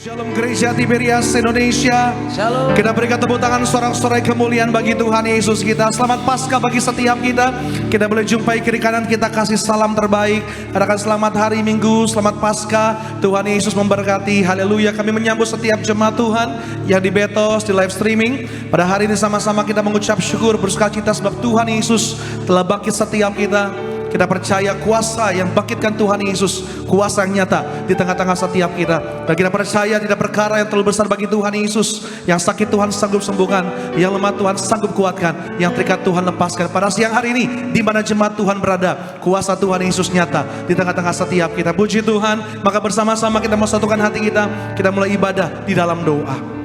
Shalom Gereja Tiberias Indonesia. Shalom. Kita berikan tepuk tangan sorak-sorai kemuliaan bagi Tuhan Yesus kita. Selamat Paskah bagi setiap kita. Kita boleh jumpai kiri kanan kita, kasih salam terbaik. Katakan selamat hari Minggu, selamat Paskah. Tuhan Yesus memberkati. Haleluya. Kami menyambut setiap jemaat Tuhan yang di Betos, di live streaming. Pada hari ini sama-sama kita mengucap syukur, bersukacita sebab Tuhan Yesus telah bangkit setiap kita. Kita percaya kuasa yang bangkitkan Tuhan Yesus, kuasa yang nyata di tengah-tengah setiap kita. Dan kita percaya tidak perkara yang terlalu besar bagi Tuhan Yesus. Yang sakit Tuhan sanggup sembuhkan, yang lemah Tuhan sanggup kuatkan, yang terikat Tuhan lepaskan. Pada siang hari ini, di mana jemaat Tuhan berada, kuasa Tuhan Yesus nyata di tengah-tengah setiap kita. Puji Tuhan. Maka bersama-sama kita mau satukan hati kita mulai ibadah di dalam doa.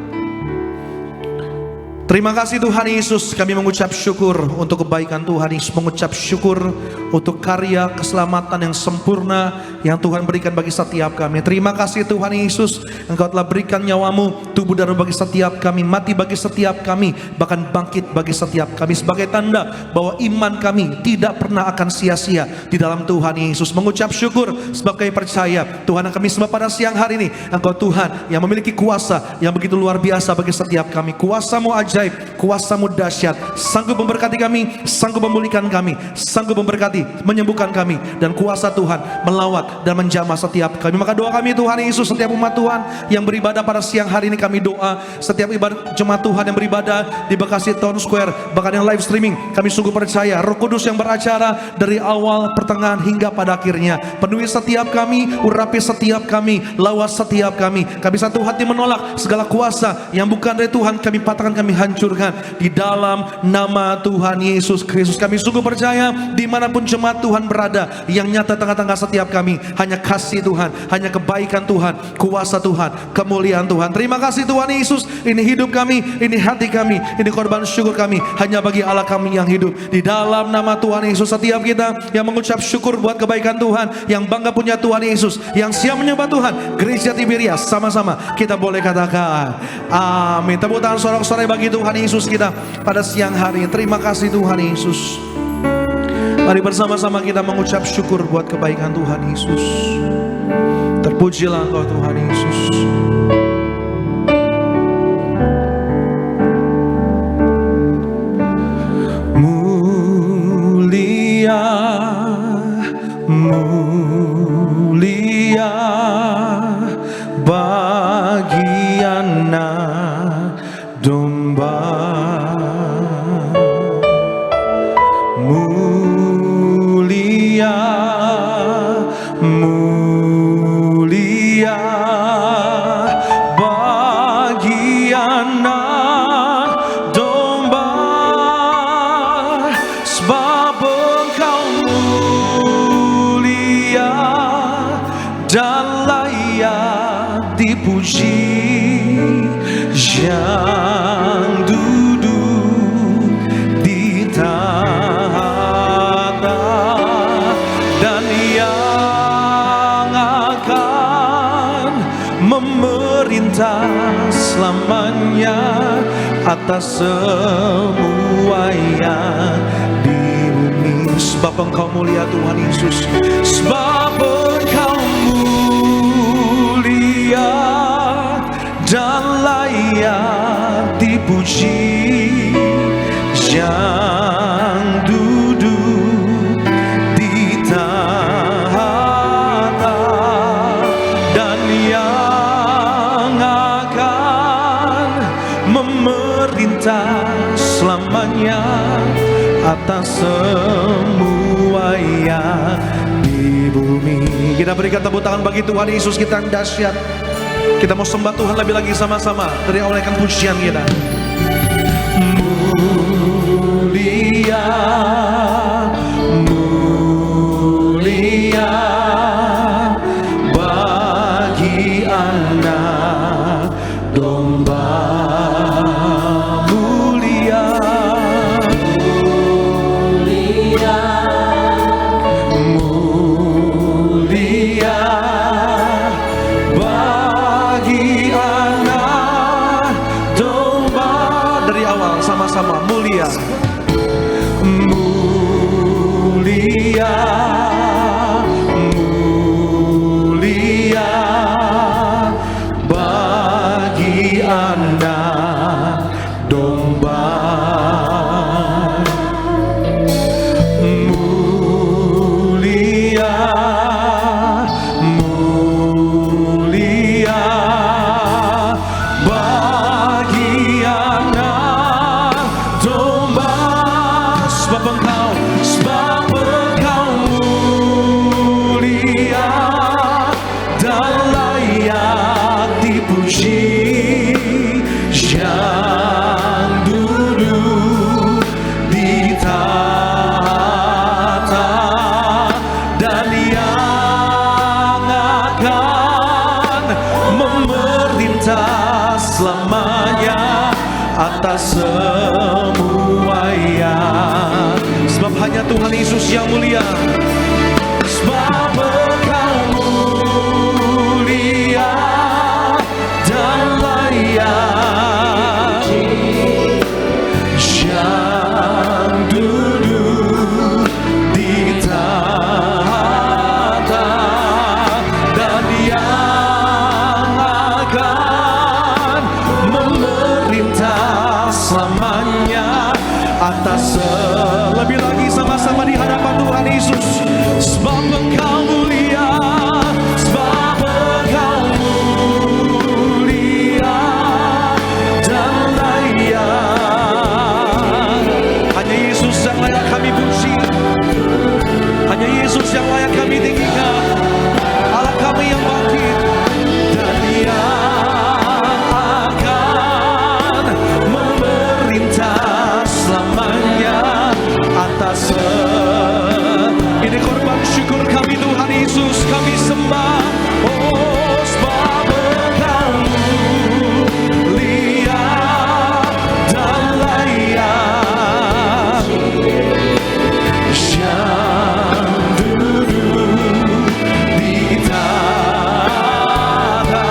Terima kasih Tuhan Yesus, kami mengucap syukur untuk kebaikan Tuhan Yesus, mengucap syukur untuk karya keselamatan yang sempurna yang Tuhan berikan bagi setiap kami. Terima kasih Tuhan Yesus, Engkau telah berikan nyawamu, tubuh dan roh bagi setiap kami, mati bagi setiap kami, bahkan bangkit bagi setiap kami, sebagai tanda bahwa iman kami tidak pernah akan sia-sia di dalam Tuhan Yesus. Mengucap syukur sebab kami percaya Tuhan kami, sebab pada siang hari ini Engkau Tuhan yang memiliki kuasa yang begitu luar biasa bagi setiap kami. Kuasa-Mu ajaib, kuasa-Mu dahsyat, sanggup memberkati kami, sanggup memulihkan kami, sanggup memberkati, menyembuhkan kami, dan kuasa Tuhan melawat dan menjamah setiap kami. Maka doa kami Tuhan Yesus, setiap umat Tuhan yang beribadah pada siang hari ini, kami doa setiap ibadah jemaat Tuhan yang beribadah di Bekasi Town Square, bahkan yang live streaming, kami sungguh percaya Roh Kudus yang beracara dari awal, pertengahan hingga pada akhirnya, penuhi setiap kami, urapi setiap kami, lawas setiap kami. Kami satu hati menolak segala kuasa yang bukan dari Tuhan, kami patahkan, kami hancurkan di dalam nama Tuhan Yesus Kristus. Kami sungguh percaya dimanapun jemaat Tuhan berada, yang nyata tengah-tengah setiap kami hanya kasih Tuhan, hanya kebaikan Tuhan, kuasa Tuhan, kemuliaan Tuhan. Terima kasih Tuhan Yesus. Ini hidup kami, ini hati kami, ini korban syukur kami hanya bagi Allah kami yang hidup. Di dalam nama Tuhan Yesus, setiap kita yang mengucap syukur buat kebaikan Tuhan, yang bangga punya Tuhan Yesus, yang siap menyembah Tuhan, Gereja Tiberias, sama-sama kita boleh katakan amin. Tepuk tangan sorak-sorai bagi Tuhan Yesus kita pada siang hari. Terima kasih Tuhan Yesus. Mari bersama-sama kita mengucap syukur buat kebaikan Tuhan Yesus. Terpujilah Engkau Tuhan Yesus. Mulia, mulia bagi anak domba. Mulia, mulia bagi anak domba, sebab Engkau mulia dan layak dipuji. Yang duduk di tahta dan yang akan memerintah selamanya atas semua yang di bumi. Sebab Engkau mulia Tuhan Yesus, sebab Engkau mulia dan layak dipuji. Yang duduk di tahta dan yang akan memerintah selamanya atas semua yang di bumi. Kita berikan tepuk tangan bagi Tuhan Yesus kita yang dahsyat. Kita mau sembah Tuhan lebih lagi sama-sama dari awalkan pujian kita. Mulia, mulia bagi anak domba. Mulia, mulia, mulia bagi anak domba. Dari awal sama-sama mulia, mulia, mulia bagi yang mulia. Sebab Engkau mulia dan layak, yang duduk di tahta dan yang akan memerintah selamanya atas lebih lagi sama-sama di hadapan Tuhan Yesus. Sebab Engkau mulia, sebab Engkau mulia dan layak. Hanya Yesus yang layak kami puji, hanya Yesus yang layak kami tinggikan. Allah kami yang bangkit dan yang akan memerintah selamanya atas. Ini korban syukur kami Tuhan Yesus, kami sembah. Oh, sebab Engkau mulia dan layak, yang duduk di tahta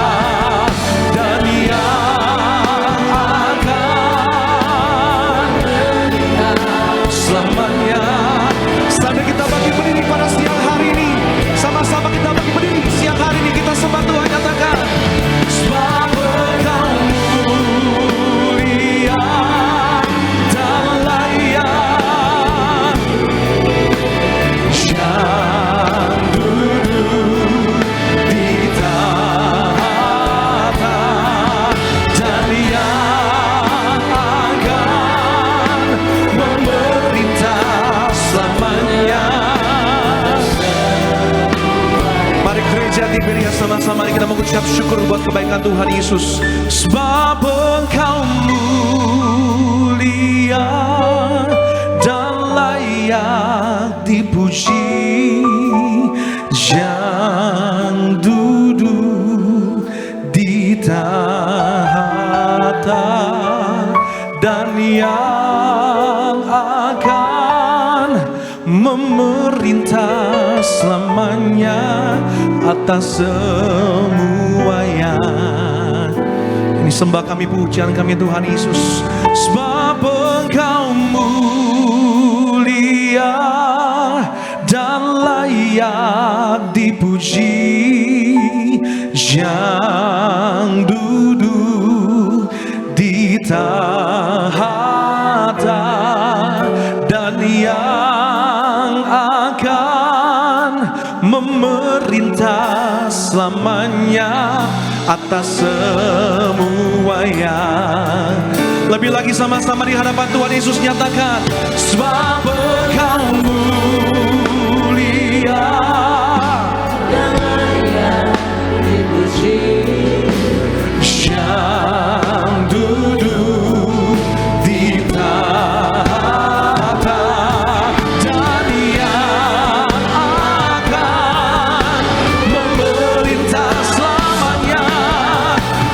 dan yang akan selamanya. Sampai kita bagi berdiri pada siang hari ini, sama-sama kita bagi berdiri siang hari ini, kita sembah Tuhan, nyatakan sebab Engkau mulia dan layak, yang duduk di tahta dan yang akan memerintah selamanya. Mari gereja Tiberia sama-sama kita mengucap syukur buat kebaikan Tuhan Yesus. Sebab Engkau mulia dan layak dipuji, yang duduk di tahta dan yang akan memerintah selamanya atas semuanya. Ini sembah kami, pujian kami Tuhan Yesus. Sebab Engkau mulia dan layak dipuji, yang duduk di tahta dan yang akan memerintah selamanya atas semuanya. Lebih lagi sama-sama di hadapan Tuhan Yesus nyatakan sebab Engkau mulia dan layak dipuji, yang duduk di tahta dan yang akan memerintah selamanya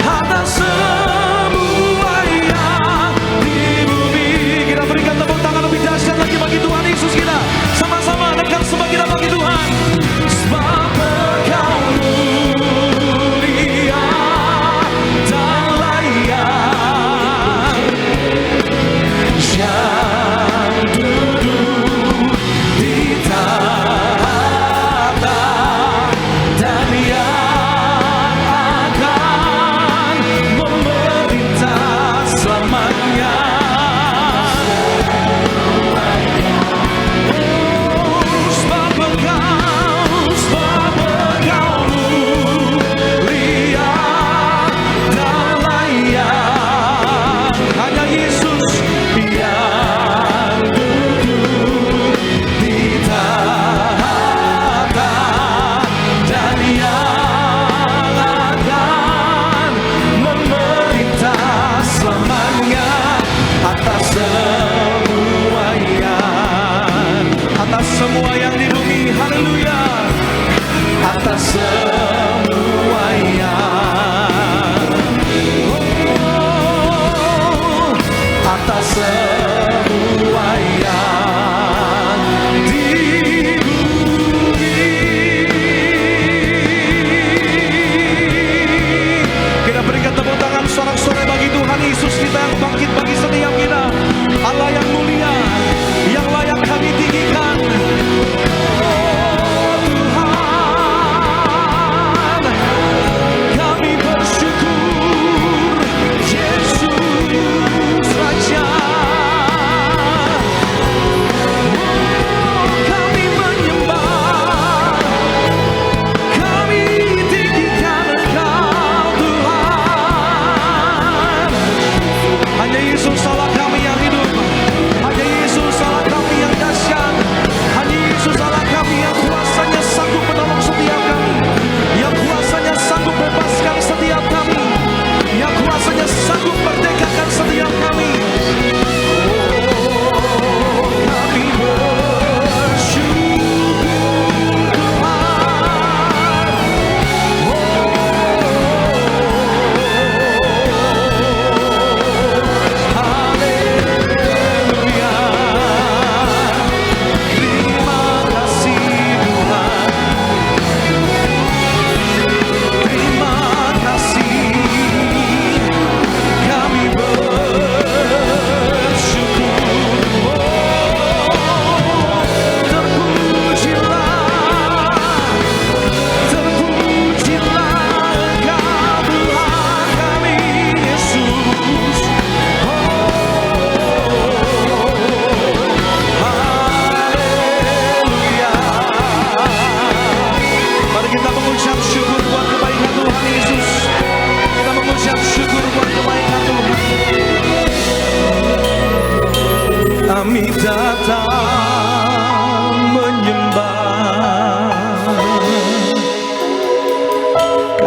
atas semua yang di bumi. Kita berikan tepuk tangan lebih dahsyat lagi bagi Tuhan Yesus kita.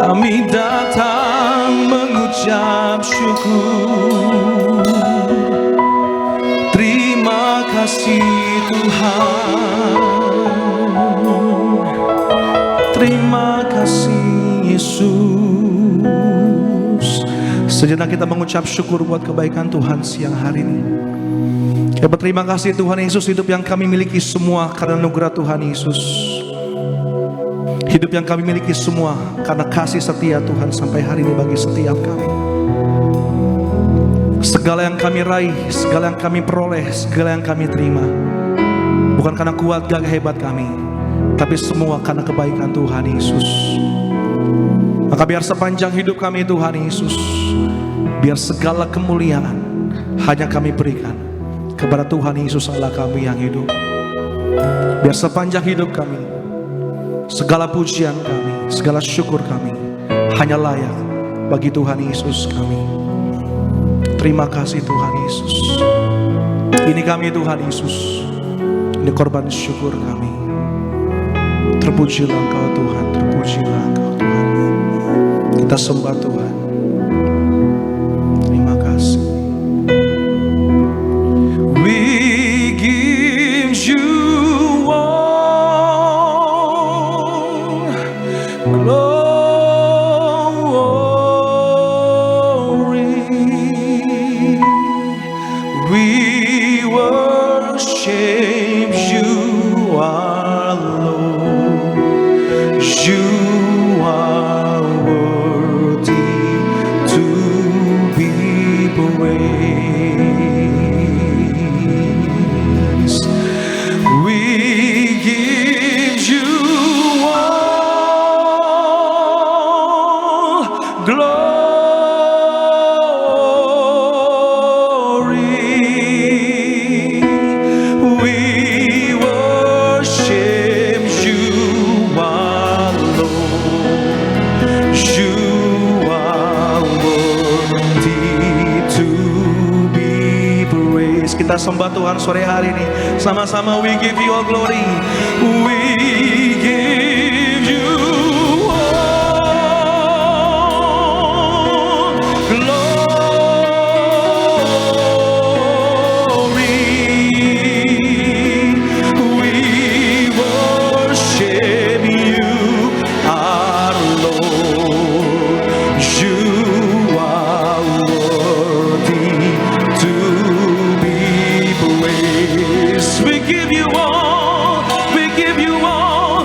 Kami datang mengucap syukur. Terima kasih Tuhan. Terima kasih Yesus. Sejenak kita mengucap syukur buat kebaikan Tuhan siang hari ini. Kita berterima kasih Tuhan Yesus, hidup yang kami miliki semua karena anugerah Tuhan Yesus. Hidup yang kami miliki semua karena kasih setia Tuhan sampai hari ini bagi setiap kami. Segala yang kami raih, segala yang kami peroleh, segala yang kami terima, bukan karena kuat gagah hebat kami, tapi semua karena kebaikan Tuhan Yesus. Maka biar sepanjang hidup kami Tuhan Yesus, biar segala kemuliaan hanya kami berikan kepada Tuhan Yesus Allah kami yang hidup. Biar sepanjang hidup kami, segala pujian kami, segala syukur kami hanya layak bagi Tuhan Yesus kami. Terima kasih Tuhan Yesus. Ini kami Tuhan Yesus, ini korban syukur kami. Terpujilah Engkau Tuhan, terpujilah Engkau Tuhan. Kita sembah Tuhan. Terima kasih. We give you all glory. We worship you, our Lord. You are worthy to be praised. We give you all glory. We worship you, our Lord. You are worthy to be praised. Kita sembah Tuhan sore hari ini sama-sama. We give you all glory. We give you all glory. We worship you, our Lord. You are worthy to be praised. We give you all, we give you all,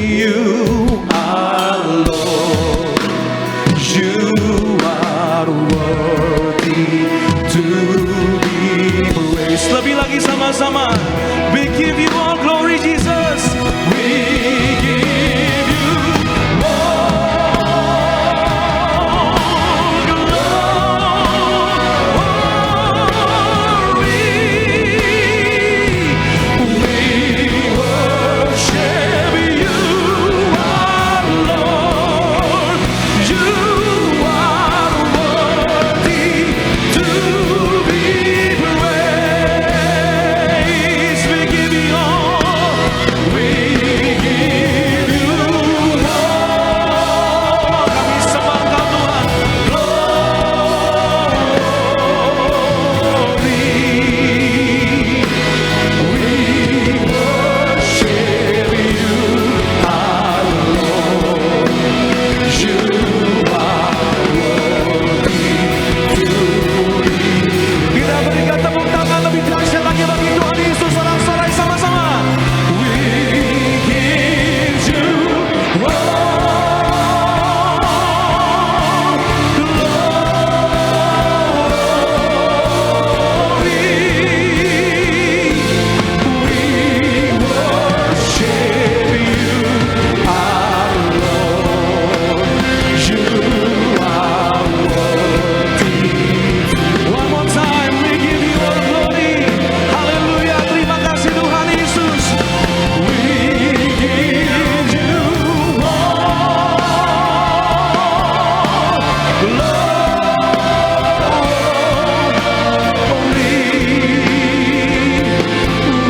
You are Lord. You are worthy to be praised. Lebih lagi sama-sama. We give you all glory, Jesus. We give you all glory. We worship you, our Lord. You are worthy to be praised. We give you all. We give you all. Kami sembahkan Tuhan. Glory. We worship you, our Lord. You are worthy to be. Kita berikan tepuk tangan lebih dahsyat lagi bagi Tuhan Yesus. Sorak-sorai sama-sama. We give you all glory. We worship you, our Lord. You are worthy. One more time, we give you all glory. Haleluya, terima kasih Tuhan Yesus. We give you all glory.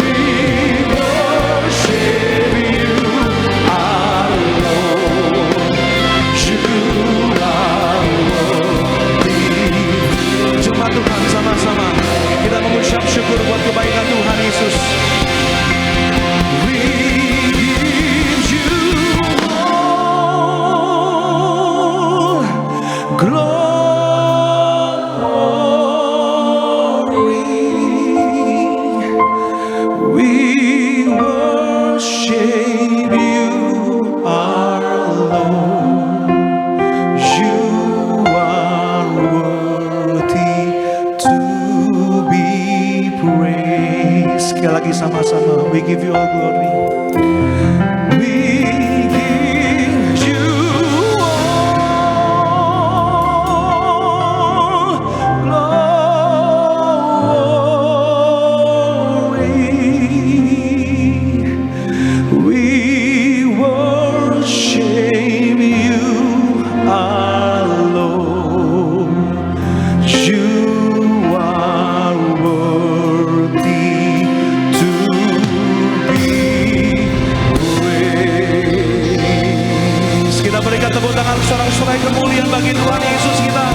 We worship you, our Lord. You are worthy. Jemaat Tuhan, sama-sama kita mengucap syukur buat kebaikan Tuhan Yesus. We give you all glory. We worship you, our Lord. You are worthy to be praised. Sekali lagi sama-sama. We give you all glory. We give you all glory. We worship you, our Lord. You are worthy to be praised. Kita berikan tepuk tangan sorak-sorai kemuliaan bagi Tuhan Yesus kita.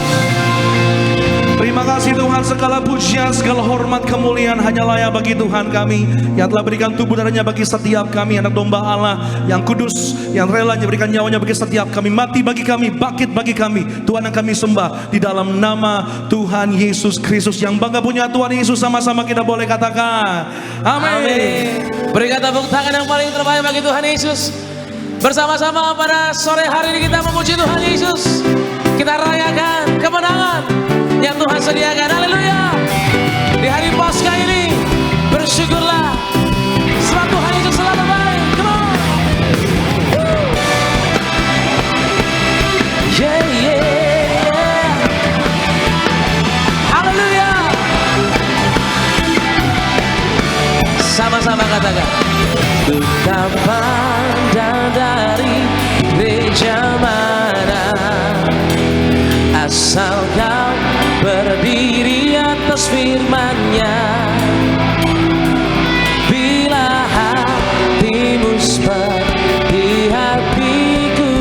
Terima kasih Tuhan, segala pujian, segala hormat, kemuliaan hanya layak bagi Tuhan kami yang telah berikan tubuh darahnya bagi setiap kami, anak domba Allah yang kudus, yang rela memberikan nyawanya bagi setiap kami, mati bagi kami, bangkit bagi kami. Tuhan yang kami sembah di dalam nama Tuhan Yesus Kristus. Yang bangga punya Tuhan Yesus, sama-sama kita boleh katakan amin. Berikan tepuk tangan yang paling terbaik bagi Tuhan Yesus. Bersama-sama pada sore hari ini kita memuji Tuhan Yesus. Kita rayakan kemenangan yang Tuhan sediakan. Haleluya. Di hari Paskah ini bersyukurlah sebab Tuhan Yesus selalu baik. Come on. Yeah, yeah. Haleluya. Sama-sama katakan. Duta pandang dari gereja mana, asal kau berdiri atas firman-Nya. Bila hatimu seperti hatiku,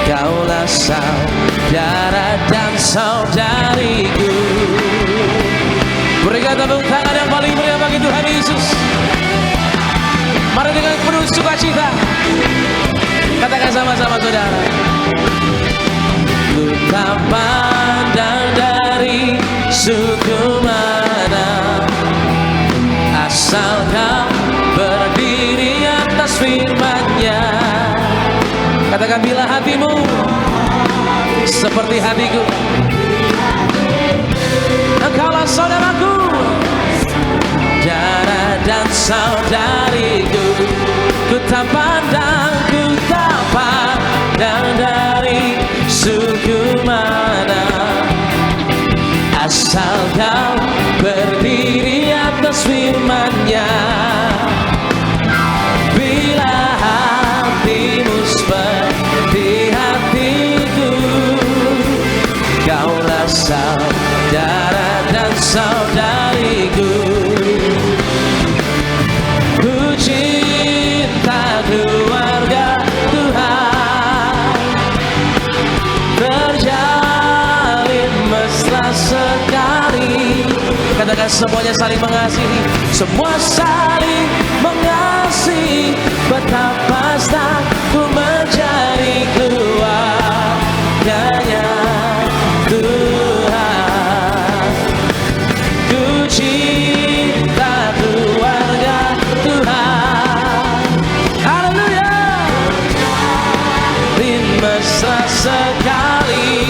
kaulah saudara dan saudariku. Berikan tepuk tangan yang paling meriah bagi Tuhan Yesus. Mari dengan penuh sukacita katakan sama-sama saudara. Ku tak pandang dari suku mana, asal kau berdiri atas firman Katakan bila hatimu seperti hatiku, engkaulah saudaraku, darah dan saudariku. Ku tak pandang dari suku mana, asal kau berdiri atas firman-Nya. Bila hatimu seperti hatiku, kaulah saudara dan saudariku. Ku cinta keluarga Tuhan, terjalin mesra sekali. Katakan semuanya saling mengasihi, semua saling mengasihi. Betapa senang ku mencari keluarganya Tuhan. Ku cinta keluarga Tuhan. Haleluya. Mesra sekali,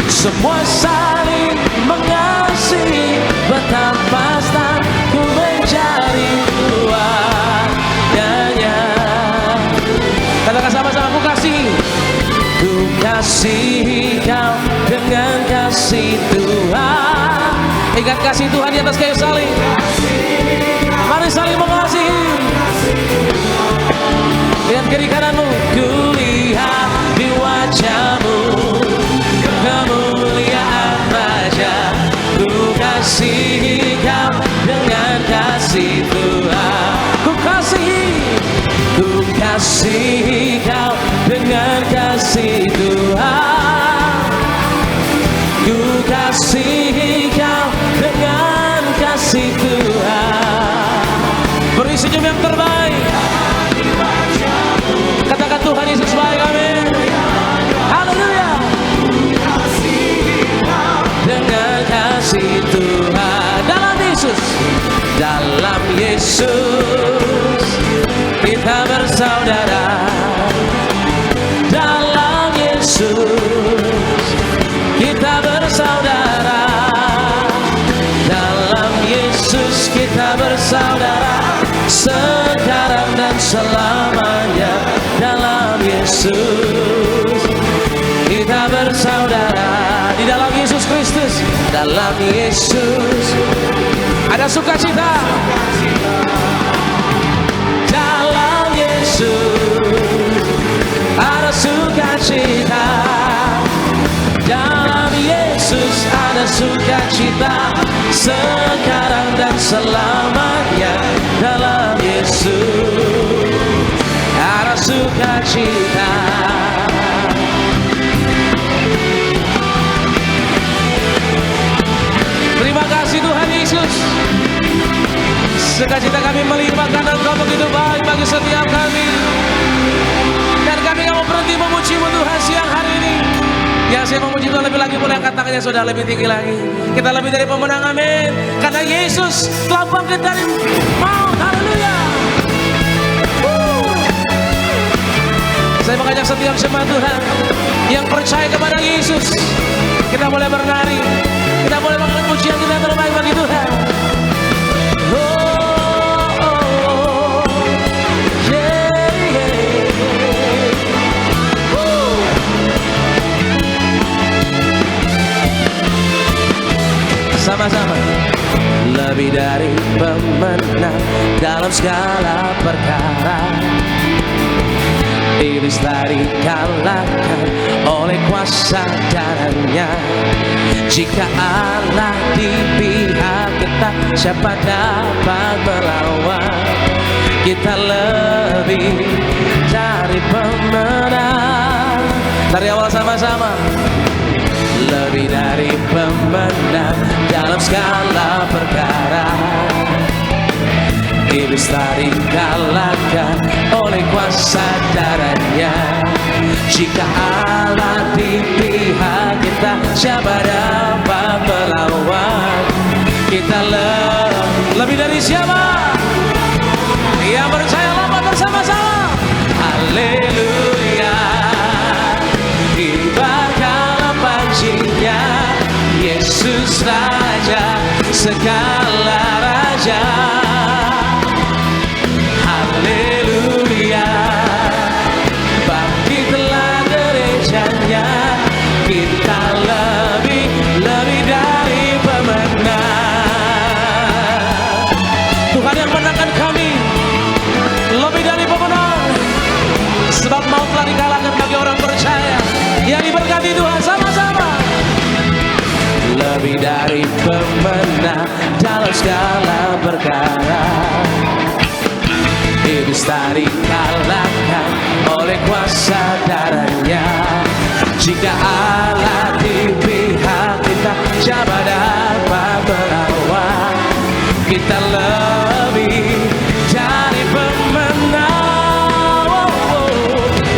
semua saling mengasihi. Betapa senang ku mencari keluarganya. Katakan sama-sama, ku kasih. Ku kasihi kau dengan kasih Tuhan. Ingat kasih Tuhan di atas kayu salib. Mari saling mengasihi. Lihat kiri kananmu, ku lihat di wajahmu kemuliaan Raja. Ku kasihi kau dengan kasih Tuhan. Ku kasihi kau dengan kasih Tuhan. Ku kasihi kau dengan kasih Tuhan. Beri senyum yang terbaik. Katakan Tuhan Yesus baik, amin. Haleluya. Dengan kasih Tuhan, dalam Yesus, dalam Yesus kita bersaudara. Dalam Yesus kita bersaudara. Dalam Yesus kita bersaudara, sekarang dan selamanya. Dalam Yesus kita bersaudara. Di dalam Yesus Kristus, dalam Yesus ada sukacita. Dalam Yesus ada sukacita. Dalam Yesus ada sukacita, sekarang dan selamanya. Dalam Yesus ada sukacita. Terima kasih Tuhan Yesus. Sukacita kami melimpah karena Engkau begitu baik bagi setiap kami. Dan kami gak mau berhenti memuji-Mu Tuhan siang hari ini. Yang saya memuji Tuhan lebih lagi, boleh angkat tangannya sudah lebih tinggi lagi. Kita lebih dari pemenang, amin. Karena Yesus telah bangkit dari maut, haleluya. Saya mengajak setiap jemaat Tuhan yang percaya kepada Yesus, kita boleh bernari, kita boleh mengangkat pujian kita terbaik bagi Tuhan. Sama-sama. Lebih dari pemenang dalam segala perkara, iblis telah dikalahkan oleh kuasa darahnya. Jika Allah di pihak kita, siapa dapat melawan? Kita lebih dari pemenang. Dari awal sama-sama. Lebih dari pemenang dalam segala perkara, iblis telah dikalahkan oleh kuasa darahnya. Jika Allah di pihak kita, siapa dapat melawan? Kita lebih dari siapa? Yang percaya lompat bersama-sama. segala raja. Haleluya, bangkitlah gerejanya, kita lebih dari pemenang. Tuhan yang menangkan kami lebih dari pemenang, sebab maut telah dikalahkan bagi orang percaya yang diberkati Tuhan. Sama-sama. Lebih dari pemenang dalam segala perkara, iblis tak dikalahkan oleh kuasa darahnya. Jika Allah di pihak kita, siapa dapat melawan? Kita lebih dari pemenang.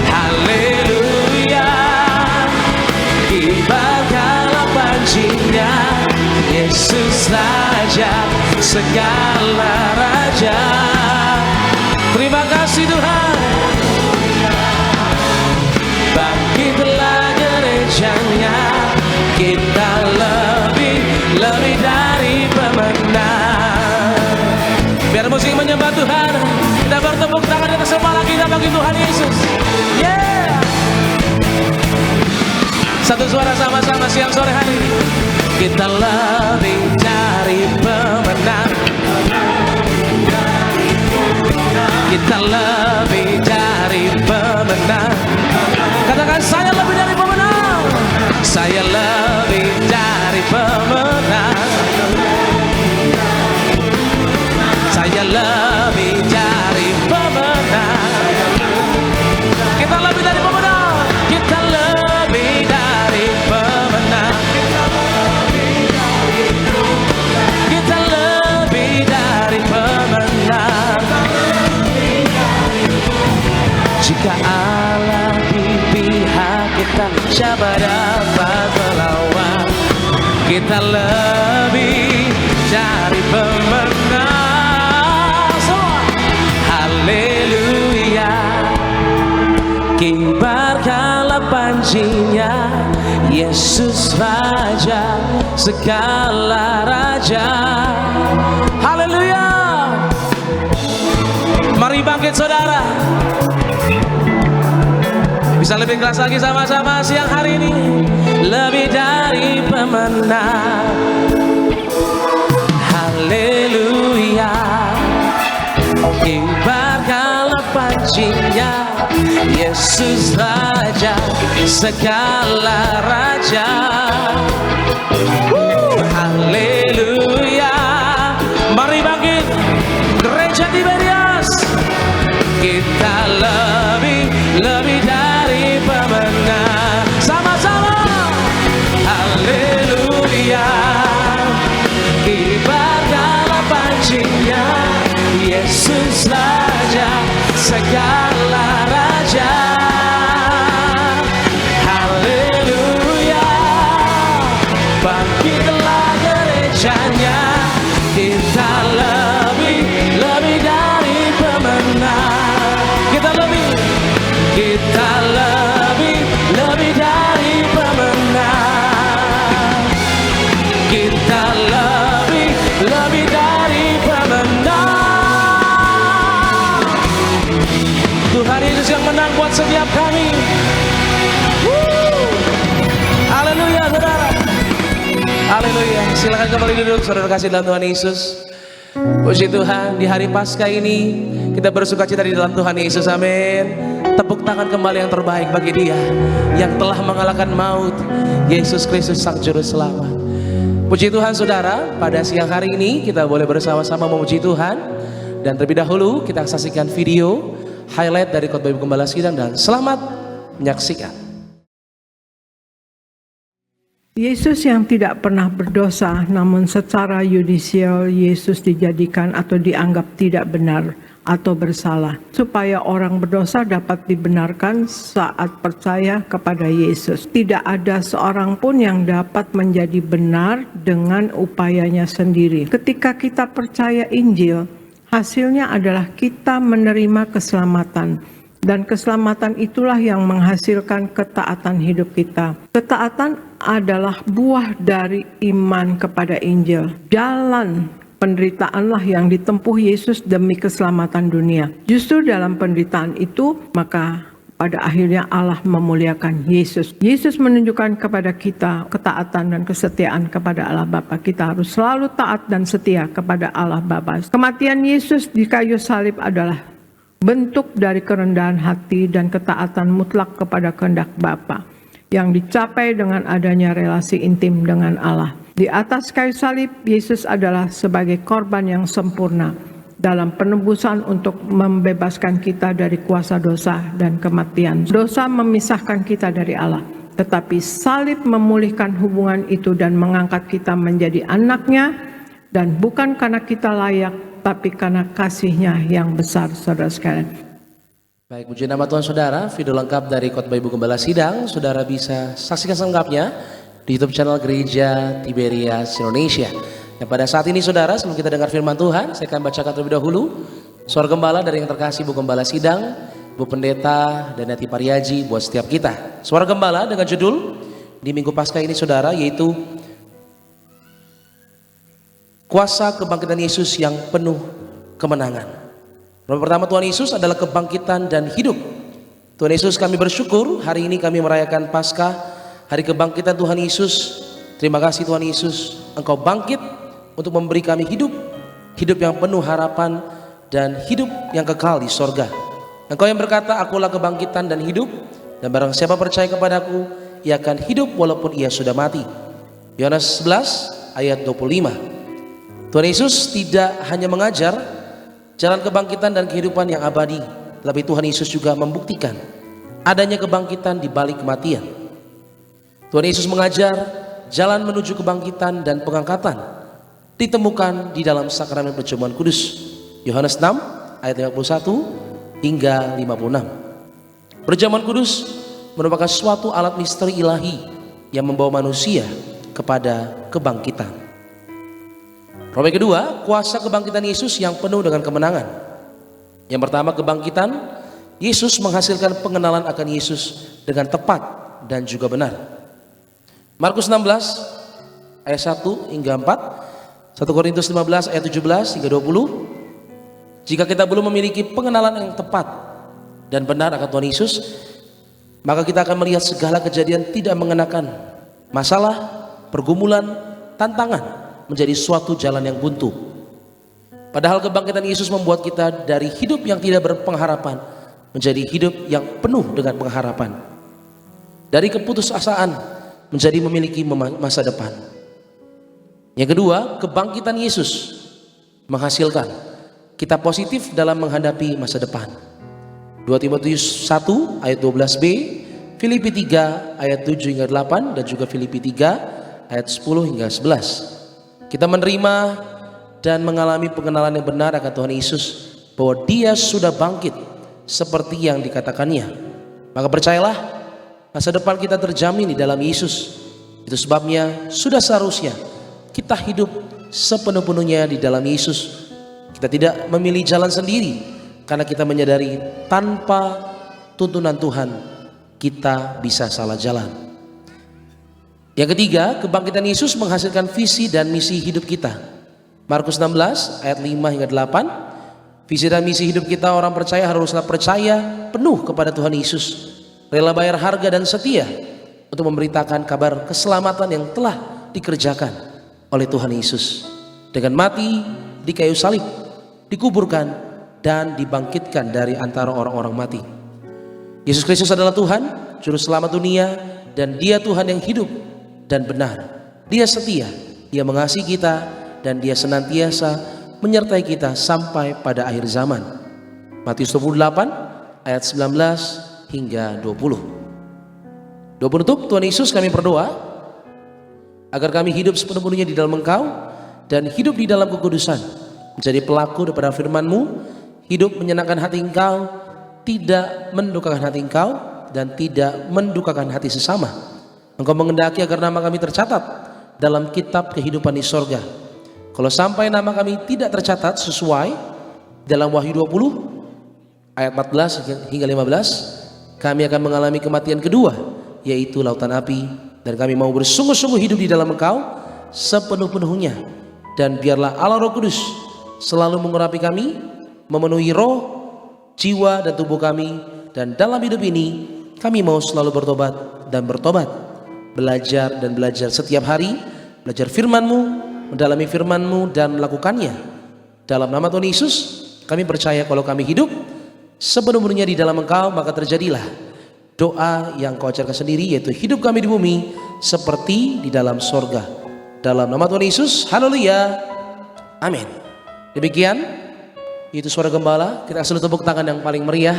Haleluya, kibarkanlah pancinya, Yesus Raja segala raja. Terima kasih Tuhan. Bangkitlah gerejanya, kita lebih dari pemenang. Biar musik menyembah Tuhan, kita bertepuk tangan di atas kepala kita bagi Tuhan Yesus. Yeah. Satu suara sama-sama siang sore hari. Kita lebih dari pemenang. Kita lebih dari pemenang. Katakan, saya lebih dari pemenang. Saya lebih dari pemenang. Saya lebih dari pemenang. Kita lebih dari pemenang. Kita lebih dari pemenang. Kita lebih dari pemenang. Jika Allah di pihak kita, siapa dapat melawan? Kita lebih dari pemenang. Semua. Haleluya, kibarkanlah pancinya, Yesus Raja segala raja. Haleluya. Mari bangkit saudara. Bisa lebih keras lagi sama-sama siang hari ini. Lebih dari pemenang. Haleluya, kibarkanlah pancinya, Yesus Raja segala raja. Haleluya. Mari bangkit gereja Tiberias. Kita lebih dari pemenang. Sama-sama. Haleluya, kibarkanlah pancinya, Yesus Raja segala raja. Haleluya, bangkitlah gerejanya, kita lebih dari pemenang. Kita lebih dari pemenang. Kita lebih dari pemenang. Tuhan Yesus yang menang buat setiap kami. Haleluya saudara. Haleluya. Silakan kembali duduk saudara kasih dalam Tuhan Yesus. Puji Tuhan, di hari Paskah ini kita bersuka cita di dalam Tuhan Yesus. Amin. Tepuk tangan kembali yang terbaik bagi Dia yang telah mengalahkan maut, Yesus Kristus Sang Juru Selamat. Puji Tuhan saudara, pada siang hari ini kita boleh bersama-sama memuji Tuhan. Dan terlebih dahulu kita saksikan video highlight dari khotbah Ibu Gembala Sidang, dan selamat menyaksikan. Yesus yang tidak pernah berdosa, namun secara yudisial Yesus dijadikan atau dianggap tidak benar atau bersalah, supaya orang berdosa dapat dibenarkan saat percaya kepada Yesus. Tidak ada seorang pun yang dapat menjadi benar dengan upayanya sendiri. Ketika kita percaya Injil, hasilnya adalah kita menerima keselamatan. Dan keselamatan itulah yang menghasilkan ketaatan hidup kita. Ketaatan adalah buah dari iman kepada Injil. Jalan penderitaanlah yang ditempuh Yesus demi keselamatan dunia. Justru dalam penderitaan itu, maka pada akhirnya Allah memuliakan Yesus. Yesus menunjukkan kepada kita ketaatan dan kesetiaan kepada Allah Bapa. Kita harus selalu taat dan setia kepada Allah Bapa. Kematian Yesus di kayu salib adalah bentuk dari kerendahan hati dan ketaatan mutlak kepada kehendak Bapa yang dicapai dengan adanya relasi intim dengan Allah. Di atas kayu salib, Yesus adalah sebagai korban yang sempurna dalam penebusan untuk membebaskan kita dari kuasa dosa dan kematian. Dosa memisahkan kita dari Allah, tetapi salib memulihkan hubungan itu dan mengangkat kita menjadi anaknya, dan bukan karena kita layak, tapi karena kasih-Nya yang besar, saudara sekalian. Baik, puji nama Tuhan saudara. Video lengkap dari Khotbah Ibu Gembala Sidang saudara bisa saksikan selengkapnya di YouTube channel Gereja Tiberias Indonesia. Dan pada saat ini saudara, sebelum kita dengar firman Tuhan, saya akan bacakan terlebih dahulu suara gembala dari yang terkasih Bu Gembala Sidang, Bu Pendeta dan Yati Pariaji buat setiap kita. Suara gembala dengan judul di Minggu Paskah ini saudara, yaitu Kuasa Kebangkitan Yesus yang Penuh Kemenangan. Nama pertama Tuhan Yesus adalah kebangkitan dan hidup. Tuhan Yesus, kami bersyukur hari ini kami merayakan Paskah, hari kebangkitan Tuhan Yesus. Terima kasih Tuhan Yesus, Engkau bangkit untuk memberi kami hidup, hidup yang penuh harapan dan hidup yang kekal di sorga. Engkau yang berkata, akulah kebangkitan dan hidup, dan barang siapa percaya kepadaku, ia akan hidup walaupun ia sudah mati. Yohanes 11 ayat 25. Tuhan Yesus tidak hanya mengajar jalan kebangkitan dan kehidupan yang abadi, tetapi Tuhan Yesus juga membuktikan adanya kebangkitan di balik kematian. Tuhan Yesus mengajar jalan menuju kebangkitan dan pengangkatan ditemukan di dalam sakramen perjamuan kudus. Yohanes 6 ayat 51 hingga 56. Perjamuan kudus merupakan suatu alat misteri ilahi yang membawa manusia kepada kebangkitan. Romawi kedua, kuasa kebangkitan Yesus yang penuh dengan kemenangan. Yang pertama, kebangkitan Yesus menghasilkan pengenalan akan Yesus dengan tepat dan juga benar. Markus 16 ayat 1 hingga 4, 1 Korintus 15 ayat 17 hingga 20. Jika kita belum memiliki pengenalan yang tepat dan benar akan Tuhan Yesus, maka kita akan melihat segala kejadian tidak mengenakan masalah, pergumulan, tantangan menjadi suatu jalan yang buntu. Padahal kebangkitan Yesus membuat kita dari hidup yang tidak berpengharapan menjadi hidup yang penuh dengan pengharapan. Dari keputusasaan menjadi memiliki masa depan. Yang kedua, kebangkitan Yesus menghasilkan kita positif dalam menghadapi masa depan. 2 Timotius 1 ayat 12b, Filipi 3 ayat 7 hingga 8, dan juga Filipi 3 ayat 10 hingga 11. Kita menerima dan mengalami pengenalan yang benar akan Tuhan Yesus, bahwa Dia sudah bangkit seperti yang dikatakannya. Maka percayalah, masa depan kita terjamin di dalam Yesus. Itu sebabnya sudah seharusnya kita hidup sepenuh-penuhnya di dalam Yesus. Kita tidak memilih jalan sendiri, karena kita menyadari tanpa tuntunan Tuhan kita bisa salah jalan. Yang ketiga, kebangkitan Yesus menghasilkan visi dan misi hidup kita. Markus 16 ayat 5 hingga 8. Visi dan misi hidup kita orang percaya haruslah percaya penuh kepada Tuhan Yesus, rela bayar harga dan setia untuk memberitakan kabar keselamatan yang telah dikerjakan oleh Tuhan Yesus dengan mati di kayu salib, dikuburkan dan dibangkitkan dari antara orang-orang mati. Yesus Kristus adalah Tuhan, juru selamat dunia, dan Dia Tuhan yang hidup dan benar. Dia setia, Dia mengasihi kita, dan Dia senantiasa menyertai kita sampai pada akhir zaman. Matius 28 ayat 19 hingga 20. Doa penutup, Tuhan Yesus, kami berdoa agar kami hidup sepenuh-penuhnya di dalam Engkau dan hidup di dalam kekudusan, menjadi pelaku daripada firman-Mu, hidup menyenangkan hati Engkau, tidak mendukakan hati Engkau, dan tidak mendukakan hati sesama. Engkau mengendaki agar nama kami tercatat dalam kitab kehidupan di sorga. Kalau sampai nama kami tidak tercatat sesuai dalam Wahyu 20 ayat 14 hingga 15, kami akan mengalami kematian kedua, yaitu lautan api Dan kami mau bersungguh-sungguh hidup di dalam Engkau sepenuh-penuhnya. Dan biarlah Allah Roh Kudus selalu mengurapi kami, memenuhi roh, jiwa dan tubuh kami. Dan dalam hidup ini kami mau selalu bertobat dan bertobat, belajar dan belajar setiap hari, belajar firman-Mu, mendalami firman-Mu dan melakukannya. Dalam nama Tuhan Yesus kami percaya kalau kami hidup sepenuhnya di dalam Engkau, maka terjadilah doa yang Kau ajarkan sendiri, yaitu hidup kami di bumi seperti di dalam sorga. Dalam nama Tuhan Yesus, haleluya, amin. Demikian itu suara gembala. Kita kasih tepuk tangan yang paling meriah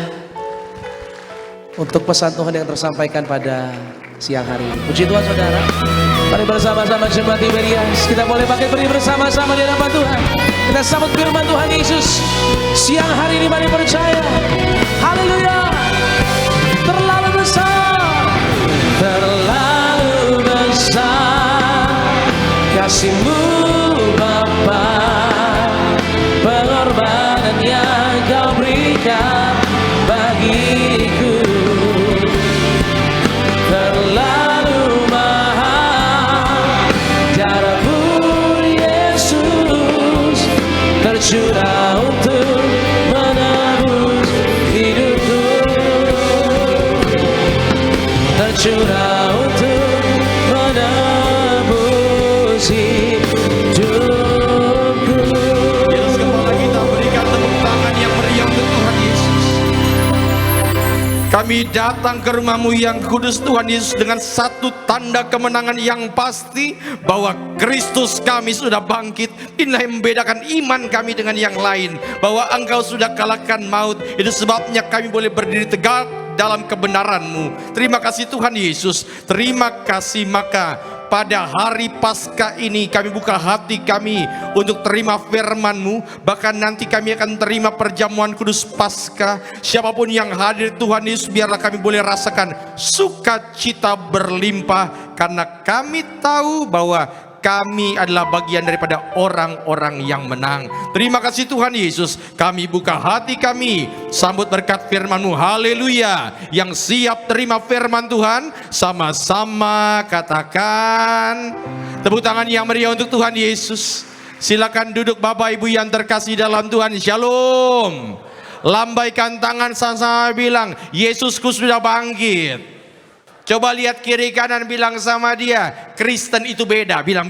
untuk pesan Tuhan yang tersampaikan pada siang hari ini. Puji Tuhan saudara. Mari bersama-sama jemaat Tiberias, kita boleh pakai beri bersama-sama di hadapan Tuhan. Kita sambut firman Tuhan Yesus siang hari ini. Mari percaya, haleluya. Terlalu besar, terlalu besar kasih-Mu Bapa, pengorbanan yang Kau berikan bagiku. Terlalu mahal darah-Mu Yesus, tercurah untuk menebus hidupku, tercurah untuk menebus hidupku. Yesus, kepala kita berikan tepuk tangan yang meriah untuk Tuhan Yesus. Kami datang ke rumah-Mu yang kudus Tuhan Yesus dengan satu tanda kemenangan yang pasti, bahwa Kristus kami sudah bangkit. Inilah yang membedakan iman kami dengan yang lain, bahwa Engkau sudah kalahkan maut. Itu sebabnya kami boleh berdiri tegak dalam kebenaran-Mu. Terima kasih Tuhan Yesus. Terima kasih. Maka pada hari Paskah ini kami buka hati kami untuk terima firman-Mu. Bahkan nanti kami akan terima perjamuan kudus Paskah. Siapapun yang hadir Tuhan Yesus, biarlah kami boleh rasakan sukacita berlimpah, karena kami tahu bahwa kami adalah bagian daripada orang-orang yang menang. Terima kasih Tuhan Yesus. Kami buka hati kami, sambut berkat firman-Mu. Haleluya. Yang siap terima firman Tuhan, sama-sama katakan tepuk tangan yang meriah untuk Tuhan Yesus. Silakan duduk Bapak Ibu yang terkasih dalam Tuhan. Shalom. Lambaikan tangan sama-sama bilang, Yesusku sudah bangkit. Coba lihat kiri kanan, bilang sama dia, Kristen itu beda. Bilang.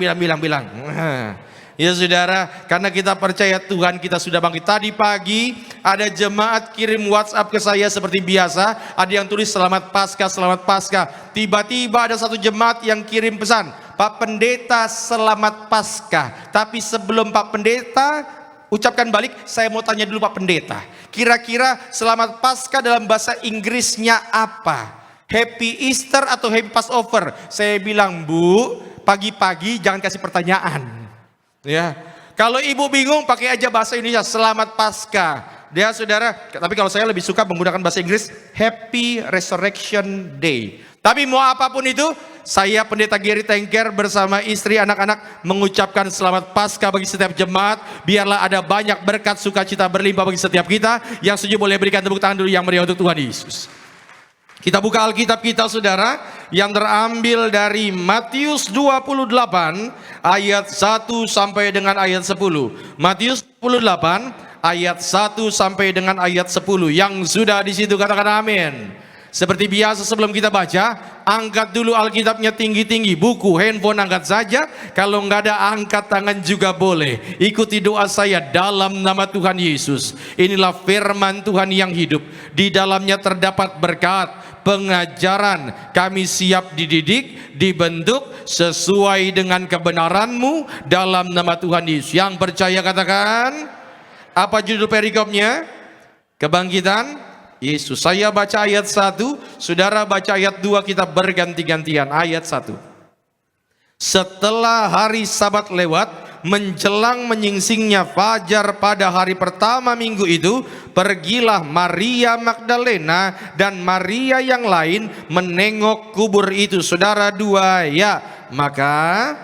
Ya saudara, karena kita percaya Tuhan kita sudah bangkit. Tadi pagi ada jemaat kirim WhatsApp ke saya seperti biasa. Ada yang tulis selamat Paskah, selamat Paskah. Tiba-tiba ada satu jemaat yang kirim pesan, Pak Pendeta selamat Paskah. Tapi sebelum Pak Pendeta ucapkan balik, saya mau tanya dulu Pak Pendeta, kira-kira selamat Paskah dalam bahasa Inggrisnya apa? Happy Easter atau Happy Passover? Saya bilang, Bu, pagi-pagi jangan kasih pertanyaan. Ya, kalau ibu bingung pakai aja bahasa Indonesia, Selamat Paskah. Dia saudara, tapi kalau saya lebih suka menggunakan bahasa Inggris, Happy Resurrection Day. Tapi mau apapun itu, saya Pendeta Gary Tengker bersama istri anak-anak mengucapkan Selamat Paskah bagi setiap jemaat. Biarlah ada banyak berkat sukacita berlimpah bagi setiap kita. Yang setuju boleh berikan tepuk tangan dulu yang meriah untuk Tuhan Yesus. Kita buka Alkitab kita saudara, yang terambil dari Matius 28 ayat 1 sampai dengan ayat 10. Matius 28 ayat 1 sampai dengan ayat 10. Yang sudah di situ katakan amin. Seperti biasa sebelum kita baca, angkat dulu Alkitabnya tinggi-tinggi. Buku, handphone angkat saja. Kalau nggak ada, angkat tangan juga boleh. Ikuti doa saya dalam nama Tuhan Yesus. Inilah firman Tuhan yang hidup. Di dalamnya terdapat berkat, pengajaran. Kami siap dididik, dibentuk sesuai dengan kebenaran-Mu dalam nama Tuhan Yesus. Yang percaya katakan. Apa judul perikopnya? Kebangkitan Yesus. Saya baca ayat 1, saudara baca ayat 2, kita berganti-gantian. Ayat 1. Setelah hari Sabat lewat, menjelang menyingsingnya fajar pada hari pertama minggu itu, pergilah Maria Magdalena dan Maria yang lain menengok kubur itu. Saudara 2 ya. Maka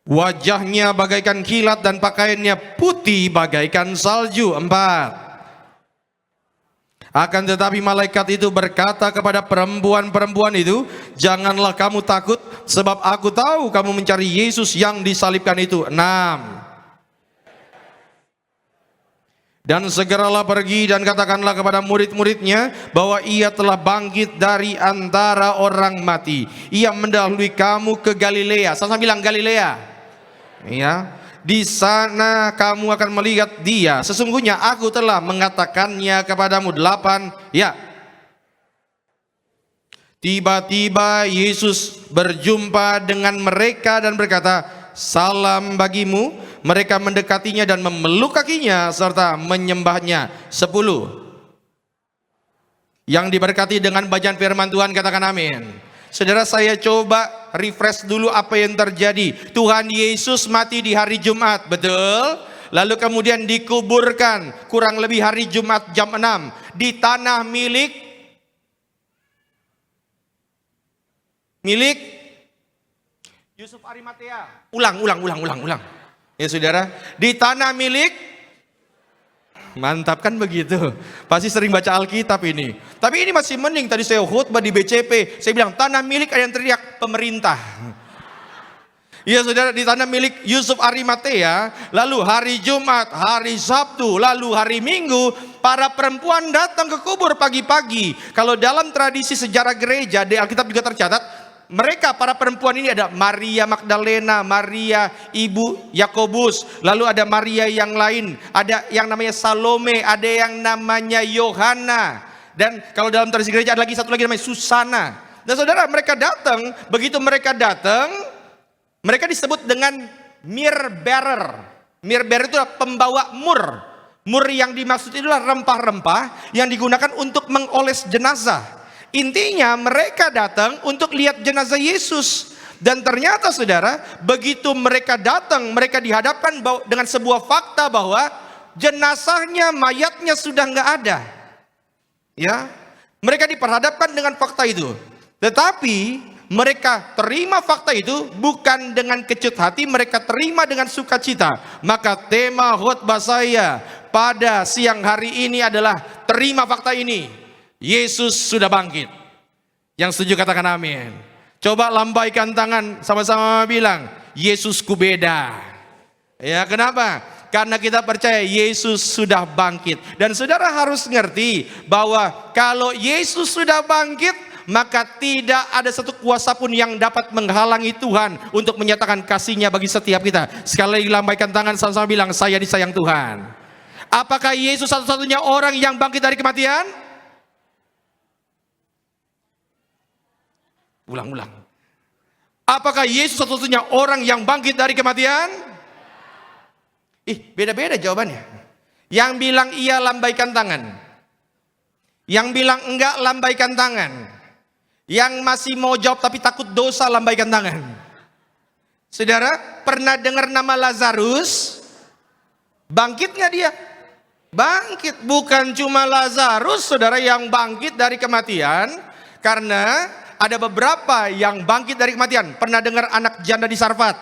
wajahnya bagaikan kilat dan pakaiannya putih bagaikan salju. 4. Akan tetapi malaikat itu berkata kepada perempuan-perempuan itu, janganlah kamu takut, sebab aku tahu kamu mencari Yesus yang disalibkan itu. 6. Dan segeralah pergi dan katakanlah kepada murid-muridnya bahwa ia telah bangkit dari antara orang mati. Ia mendahului kamu ke Galilea. Sama-sama bilang Galilea. Ya. Di sana kamu akan melihat dia. Sesungguhnya aku telah mengatakannya kepadamu. 8. Ya. Tiba-tiba Yesus berjumpa dengan mereka dan berkata, salam bagimu. Mereka mendekatinya dan memeluk kakinya serta menyembahnya. 10. Yang diberkati dengan bacaan firman Tuhan katakan amin. Saudara, saya coba refresh dulu apa yang terjadi. Tuhan Yesus mati di hari Jumat, betul? Lalu kemudian dikuburkan kurang lebih hari Jumat jam 6 di tanah milik Yusuf Arimatea. Ulang. Ya saudara, di tanah milik, mantap kan begitu? Pasti sering baca Alkitab ini. Tapi ini masih mending, tadi saya khutbah di BCP, saya bilang tanah milik, ada yang teriak pemerintah. Ya saudara, di tanah milik Yusuf Arimatea. Lalu hari Jumat, hari Sabtu, lalu hari Minggu, para perempuan datang ke kubur pagi-pagi. Kalau dalam tradisi sejarah gereja, di Alkitab juga tercatat, mereka para perempuan ini ada Maria Magdalena, Maria ibu Yakobus, lalu ada Maria yang lain, ada yang namanya Salome, ada yang namanya Yohana, dan kalau dalam tradisi gereja ada lagi satu lagi namanya Susana. Dan saudara, mereka datang, begitu mereka datang, mereka disebut dengan myrrh bearer. Myrrh bearer itu adalah pembawa mur. Mur yang dimaksud itu adalah rempah-rempah yang digunakan untuk mengoles jenazah. Intinya mereka datang untuk lihat jenazah Yesus. Dan ternyata saudara, begitu mereka datang, mereka dihadapkan dengan sebuah fakta bahwa jenazahnya, mayatnya sudah nggak ada. Ya, mereka diperhadapkan dengan fakta itu. Tetapi mereka terima fakta itu bukan dengan kecut hati, mereka terima dengan sukacita. Maka tema khotbah saya pada siang hari ini adalah terima fakta ini. Yesus sudah bangkit. Yang setuju katakan amin. Coba lambaikan tangan, sama-sama bilang, Yesusku beda. Ya, kenapa? Karena kita percaya Yesus sudah bangkit. Dan saudara harus ngerti bahwa kalau Yesus sudah bangkit, maka tidak ada satu kuasa pun yang dapat menghalangi Tuhan untuk menyatakan kasih-Nya bagi setiap kita. Sekali lagi lambaikan tangan, sama-sama bilang, saya disayang Tuhan. Apakah Yesus satu-satunya orang yang bangkit dari kematian? Ulang. Apakah Yesus satu-satunya orang yang bangkit dari kematian? Beda-beda jawabannya. Yang bilang iya lambaikan tangan. Yang bilang enggak lambaikan tangan. Yang masih mau jawab tapi takut dosa lambaikan tangan. Saudara, pernah dengar nama Lazarus? Bangkit nggak dia? Bangkit. Bukan cuma Lazarus, saudara, yang bangkit dari kematian. Karena ada beberapa yang bangkit dari kematian. Pernah dengar anak janda di Sarfat?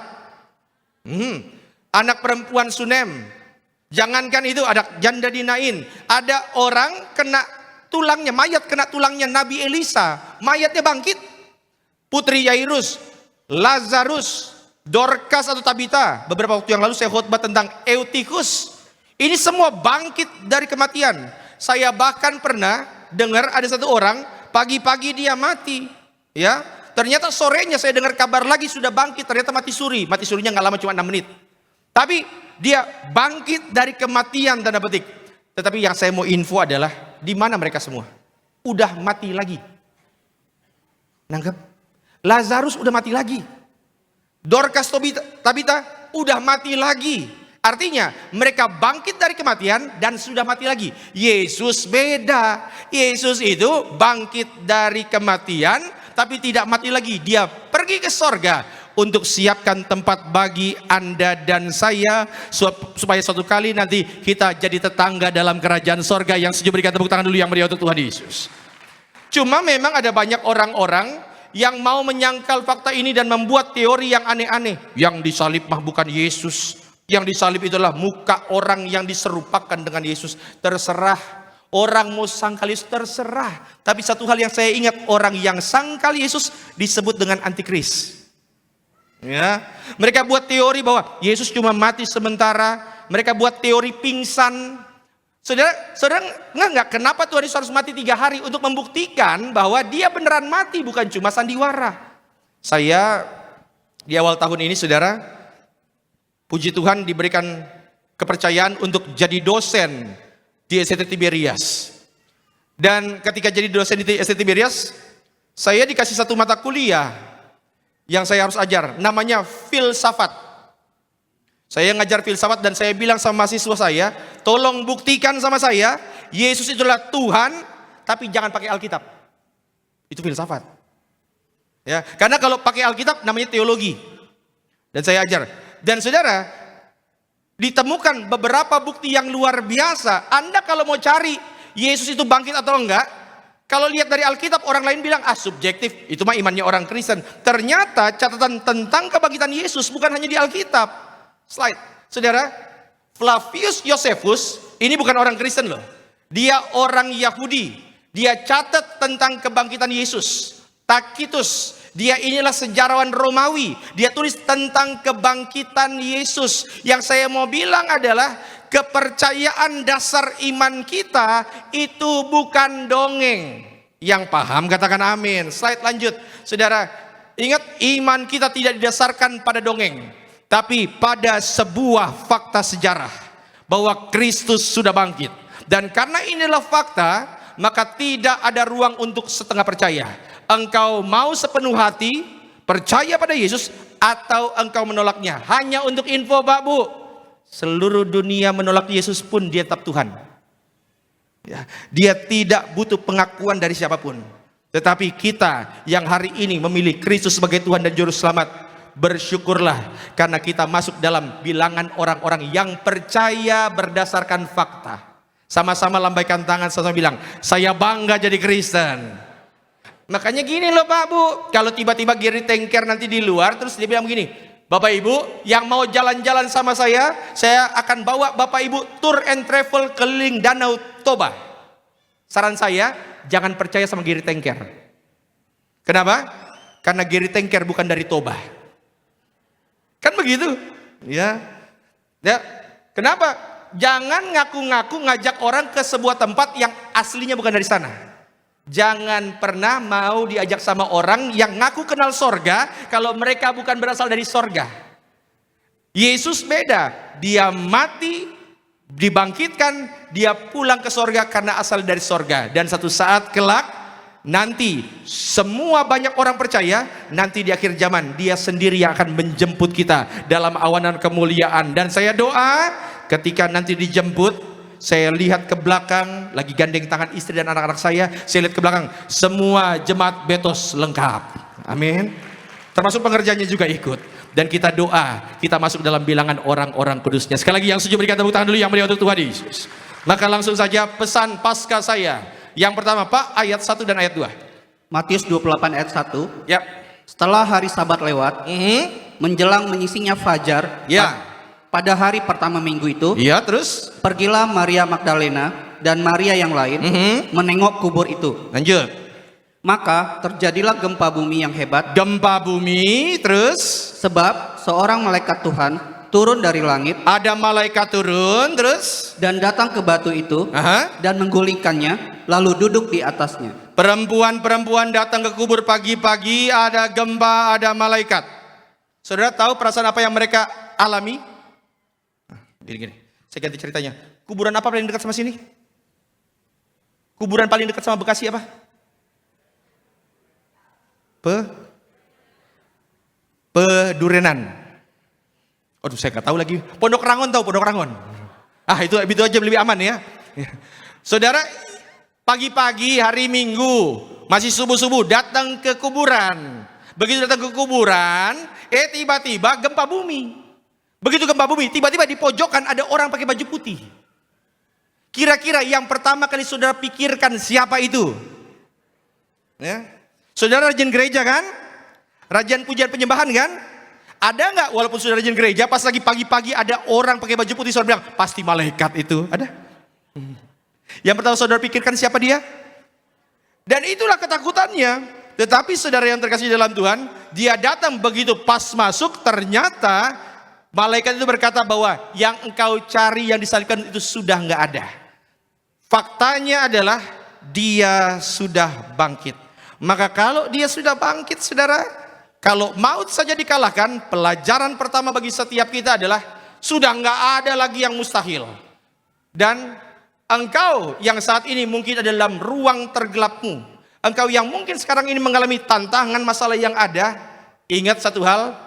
Anak perempuan Sunem. Jangankan itu, ada janda di Nain. Ada orang kena tulangnya, mayat kena tulangnya Nabi Elisa. Mayatnya bangkit. Putri Yairus, Lazarus, Dorcas atau Tabita. Beberapa waktu yang lalu saya khotbah tentang Eutikus. Ini semua bangkit dari kematian. Saya bahkan pernah dengar ada satu orang, pagi-pagi dia mati. Ya, ternyata sorenya saya dengar kabar lagi sudah bangkit, ternyata mati suri. Mati surinya nggak lama, cuma 6 menit. Tapi dia bangkit dari kematian, tanda petik. Tetapi yang saya mau info adalah di mana mereka semua? Udah mati lagi. Nangkep? Lazarus udah mati lagi. Dorcas Tabita udah mati lagi. Artinya mereka bangkit dari kematian dan sudah mati lagi. Yesus beda. Yesus itu bangkit dari kematian tapi tidak mati lagi. Dia pergi ke sorga untuk siapkan tempat bagi Anda dan saya, supaya suatu kali nanti kita jadi tetangga dalam kerajaan sorga. Yang setuju berikan tepuk tangan dulu yang meriah untuk Tuhan Yesus. Cuma memang ada banyak orang-orang yang mau menyangkal fakta ini dan membuat teori yang aneh-aneh. Yang disalib mah bukan Yesus, yang disalib itulah muka orang yang diserupakan dengan Yesus. Terserah. Orang mau sangkal Yesus terserah. Tapi satu hal yang saya ingat, orang yang sangkal Yesus disebut dengan antikris. Ya, mereka buat teori bahwa Yesus cuma mati sementara. Mereka buat teori pingsan. Saudara nggak kenapa Tuhan Yesus harus mati 3 hari untuk membuktikan bahwa dia beneran mati, bukan cuma sandiwara. Saya di awal tahun ini, saudara, puji Tuhan diberikan kepercayaan untuk jadi dosen di ST Tiberias. Dan ketika jadi dosen di ST Tiberias, saya dikasih satu mata kuliah yang saya harus ajar, namanya filsafat. Saya ngajar filsafat dan saya bilang sama mahasiswa saya, tolong buktikan sama saya, Yesus itulah Tuhan, tapi jangan pakai Alkitab. Itu filsafat. Ya, karena kalau pakai Alkitab namanya teologi. Dan saya ajar. Dan saudara, ditemukan beberapa bukti yang luar biasa. Anda kalau mau cari Yesus itu bangkit atau enggak, kalau lihat dari Alkitab, orang lain bilang, subjektif, itu mah imannya orang Kristen. Ternyata catatan tentang kebangkitan Yesus bukan hanya di Alkitab. Slide, saudara, Flavius Josephus, ini bukan orang Kristen loh. Dia orang Yahudi. Dia catat tentang kebangkitan Yesus. Tacitus, dia inilah sejarawan Romawi. Dia tulis tentang kebangkitan Yesus. Yang saya mau bilang adalah kepercayaan dasar iman kita itu bukan dongeng. Yang paham katakan amin. Slide lanjut. Saudara, ingat, iman kita tidak didasarkan pada dongeng, tapi pada sebuah fakta sejarah bahwa Kristus sudah bangkit. Dan karena inilah fakta, maka tidak ada ruang untuk setengah percaya. Engkau mau sepenuh hati percaya pada Yesus atau engkau menolaknya. Hanya untuk info Pak Bu, seluruh dunia menolak Yesus pun dia tetap Tuhan. Ya, dia tidak butuh pengakuan dari siapapun. Tetapi kita yang hari ini memilih Kristus sebagai Tuhan dan Juru Selamat, bersyukurlah karena kita masuk dalam bilangan orang-orang yang percaya berdasarkan fakta. Sama-sama lambaikan tangan, sama-sama bilang, saya bangga jadi Kristen. Makanya gini loh Pak Bu, kalau tiba-tiba Giri Tengker nanti di luar, terus dia bilang begini, Bapak Ibu yang mau jalan-jalan sama saya akan bawa Bapak Ibu tour and travel keliling Danau Toba. Saran saya, jangan percaya sama Giri Tengker. Kenapa? Karena Giri Tengker bukan dari Toba. Kan begitu? Ya. Kenapa? Jangan ngaku-ngaku ngajak orang ke sebuah tempat yang aslinya bukan dari sana. Jangan pernah mau diajak sama orang yang ngaku kenal sorga kalau mereka bukan berasal dari sorga. Yesus beda, dia mati, dibangkitkan, dia pulang ke sorga karena asal dari sorga. Dan satu saat kelak, nanti semua banyak orang percaya, nanti di akhir zaman dia sendiri yang akan menjemput kita dalam awanan kemuliaan. Dan saya doa ketika nanti dijemput, saya lihat ke belakang, lagi gandeng tangan istri dan anak-anak saya lihat ke belakang, semua jemaat Betos lengkap. Amin. Termasuk pengerjanya juga ikut. Dan kita doa, kita masuk dalam bilangan orang-orang kudusnya. Sekali lagi yang setuju berikan tepuk tangan dulu yang mulia untuk Tuhan Yesus. Maka langsung saja pesan Paskah saya. Yang pertama Pak, ayat 1 dan ayat 2. Matius 28 ayat 1. Ya. Setelah hari Sabat lewat, menjelang menyisinya fajar, Ya. pada hari pertama minggu itu, Ya, terus pergilah Maria Magdalena dan Maria yang lain menengok kubur itu. lanjut. Maka terjadilah gempa bumi yang hebat, Gempa bumi, terus sebab seorang malaikat Tuhan turun dari langit ada malaikat turun, terus dan datang ke batu itu dan menggulingkannya, lalu duduk di atasnya. perempuan-perempuan datang ke kubur pagi-pagi, ada gempa, ada malaikat. Saudara tahu perasaan apa yang mereka alami? Gini, saya ganti ceritanya. Kuburan apa paling dekat sama sini? Kuburan paling dekat sama Bekasi apa? Pedurenan. Aduh, saya nggak tahu lagi. Pondok Rangon, tahu Pondok Rangon? Itu aja lebih aman ya. Saudara, pagi-pagi hari Minggu, masih subuh-subuh datang ke kuburan. Begitu datang ke kuburan, tiba-tiba gempa bumi. Begitu gempa bumi, tiba-tiba di pojokan ada orang pakai baju putih. Kira-kira yang pertama kali saudara pikirkan siapa itu? Ya. Saudara rajin gereja kan? Rajin pujian penyembahan kan? Ada nggak walaupun saudara rajin gereja, pas lagi pagi-pagi ada orang pakai baju putih, saudara bilang, pasti malaikat itu. Ada? Yang pertama saudara pikirkan siapa dia? Dan itulah ketakutannya. Tetapi saudara yang terkasih dalam Tuhan, dia datang begitu pas masuk, ternyata malaikat itu berkata bahwa yang engkau cari, yang disalibkan itu sudah nggak ada. Faktanya adalah dia sudah bangkit. Maka kalau dia sudah bangkit, saudara, kalau maut saja dikalahkan, pelajaran pertama bagi setiap kita adalah sudah nggak ada lagi yang mustahil. Dan engkau yang saat ini mungkin ada dalam ruang tergelapmu, engkau yang mungkin sekarang ini mengalami tantangan masalah yang ada, ingat satu hal,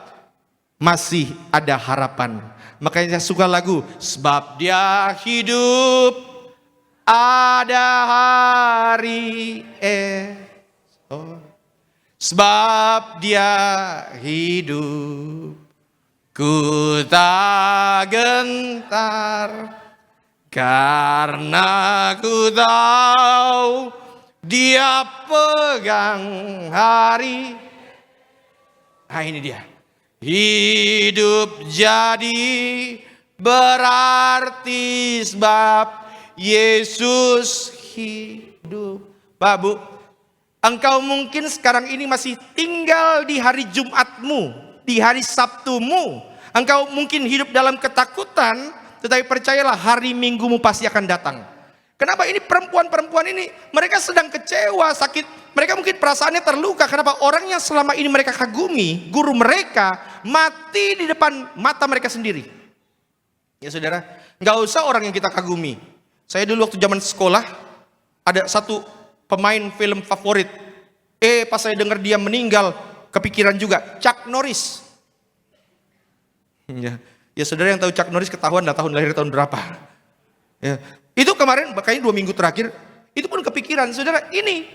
masih ada harapan. Makanya saya suka lagu, sebab dia hidup, ada hari esok. Sebab dia hidup, ku tak gentar, karena ku tahu dia pegang hari. Nah ini dia. Hidup jadi berarti sebab Yesus hidup. Pak Bu, engkau mungkin sekarang ini masih tinggal di hari Jumatmu, di hari Sabtumu. Engkau mungkin hidup dalam ketakutan, tetapi percayalah hari Minggumu pasti akan datang. Kenapa ini perempuan-perempuan ini, mereka sedang kecewa, sakit, mereka mungkin perasaannya terluka. Kenapa orang yang selama ini mereka kagumi, guru mereka, mati di depan mata mereka sendiri. Ya saudara, nggak usah orang yang kita kagumi. Saya dulu waktu zaman sekolah, ada satu pemain film favorit. Pas saya dengar dia meninggal, kepikiran juga, Chuck Norris. Ya saudara yang tahu Chuck Norris ketahuan lah tahun lahir tahun berapa. Ya. Itu kemarin, kayaknya 2 minggu terakhir, itu pun kepikiran, saudara, ini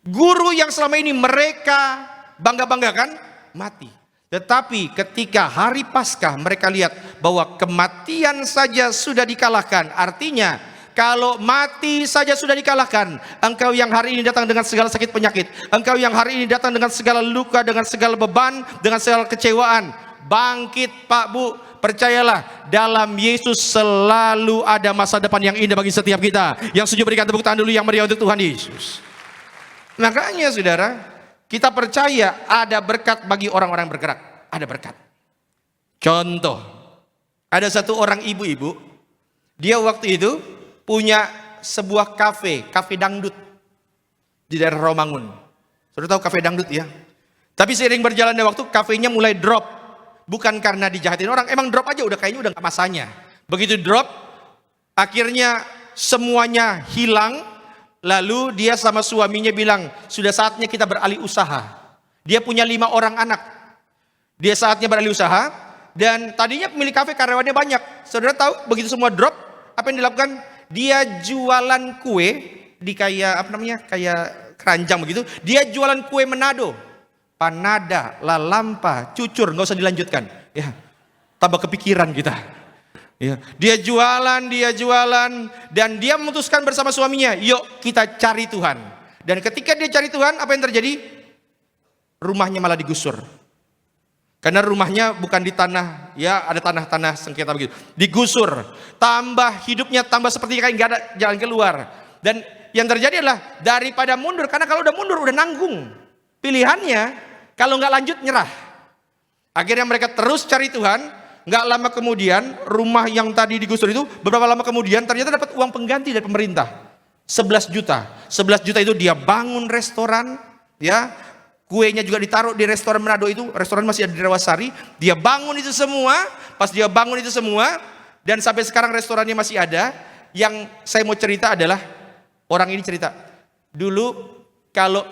guru yang selama ini mereka bangga-banggakan, mati. Tetapi ketika hari Paskah mereka lihat bahwa kematian saja sudah dikalahkan. Artinya, kalau mati saja sudah dikalahkan, engkau yang hari ini datang dengan segala sakit penyakit, engkau yang hari ini datang dengan segala luka, dengan segala beban, dengan segala kecewaan, bangkit Pak Bu. Percayalah, dalam Yesus selalu ada masa depan yang indah bagi setiap kita. Yang setuju berikan tepuk tangan dulu yang meriah untuk Tuhan Yesus. Makanya saudara, kita percaya ada berkat bagi orang-orang bergerak. Ada berkat. Contoh, ada satu orang ibu-ibu, dia waktu itu punya sebuah kafe dangdut di daerah Romangun. Saudara tahu kafe dangdut ya? Tapi seiring berjalannya waktu, kafenya mulai drop. Bukan karena dijahatin orang, emang drop aja udah kayaknya udah gak masanya. Begitu drop, akhirnya semuanya hilang. Lalu dia sama suaminya bilang, sudah saatnya kita beralih usaha. Dia punya 5 orang anak. Dia saatnya beralih usaha. Dan tadinya pemilik kafe karyawannya banyak. Saudara tahu, begitu semua drop, apa yang dilakukan? Dia jualan kue di kayak keranjang begitu. Dia jualan kue Manado. Panada, lalampa, cucur, nggak usah dilanjutkan. Ya, tambah kepikiran kita. Ya, dia jualan, dan dia memutuskan bersama suaminya, yuk kita cari Tuhan. Dan ketika dia cari Tuhan, apa yang terjadi? Rumahnya malah digusur. Karena rumahnya bukan di tanah, ya ada tanah-tanah sengketa begitu. Digusur, tambah hidupnya tambah seperti kayak nggak ada jalan keluar. Dan yang terjadi adalah daripada mundur, karena kalau udah mundur udah nanggung. Pilihannya kalau nggak lanjut nyerah. Akhirnya mereka terus cari Tuhan. Nggak lama kemudian rumah yang tadi digusur itu beberapa lama kemudian ternyata dapat uang pengganti dari pemerintah 11 juta. 11 juta itu dia bangun restoran, ya. Kuenya juga ditaruh di restoran Manado itu. Restoran masih ada di Rawasari. Dia bangun itu semua. Pas dia bangun itu semua dan sampai sekarang restorannya masih ada. Yang saya mau cerita adalah orang ini cerita. Dulu kalau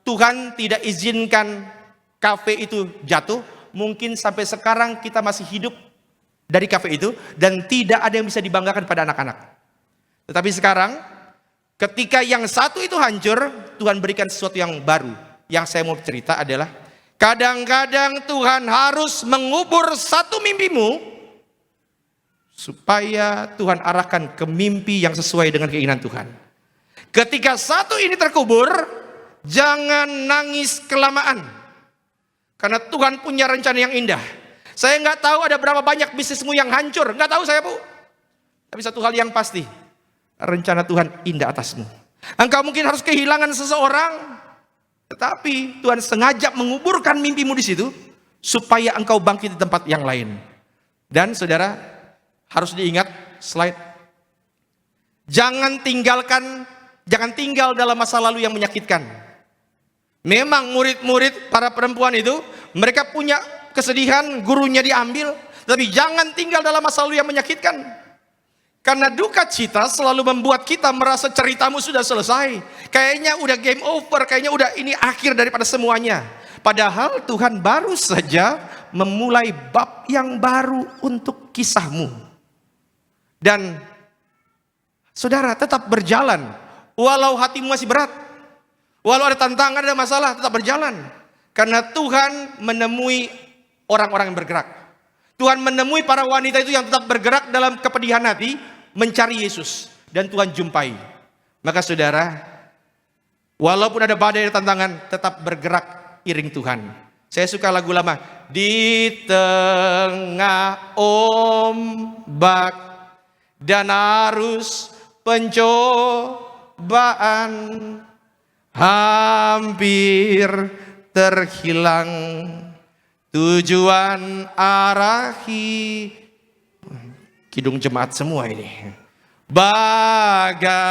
Tuhan tidak izinkan kafe itu jatuh, mungkin sampai sekarang kita masih hidup dari kafe itu dan tidak ada yang bisa dibanggakan pada anak-anak. Tetapi sekarang ketika yang satu itu hancur, Tuhan berikan sesuatu yang baru. Yang saya mau cerita adalah kadang-kadang Tuhan harus mengubur satu mimpimu supaya Tuhan arahkan ke mimpi yang sesuai dengan keinginan Tuhan. Ketika satu ini terkubur, jangan nangis kelamaan. Karena Tuhan punya rencana yang indah. Saya nggak tahu ada berapa banyak bisnismu yang hancur. Nggak tahu saya Bu. Tapi satu hal yang pasti. rencana Tuhan indah atasmu. Engkau mungkin harus kehilangan seseorang, tetapi Tuhan sengaja menguburkan mimpimu di situ supaya engkau bangkit di tempat yang lain. Dan saudara harus diingat slide. Jangan tinggal dalam masa lalu yang menyakitkan. Memang murid-murid para perempuan itu mereka punya kesedihan, gurunya diambil, tapi jangan tinggal dalam masa lalu yang menyakitkan. Karena duka cita selalu membuat kita merasa ceritamu sudah selesai. Kayaknya udah game over, kayaknya udah ini akhir daripada semuanya. Padahal Tuhan baru saja memulai bab yang baru untuk kisahmu. Dan saudara tetap berjalan. Walau hatimu masih berat. Walau ada tantangan, ada masalah, tetap berjalan. Karena Tuhan menemui orang-orang yang bergerak. Tuhan menemui para wanita itu yang tetap bergerak dalam kepedihan hati, mencari Yesus. Dan Tuhan jumpai. Maka saudara, walaupun ada badai dan tantangan, tetap bergerak iring Tuhan. Saya suka lagu lama. Di tengah ombak dan arus pencobaan, hampir terhilang tujuan arahi. Kidung jemaat semua ini. Bagaikan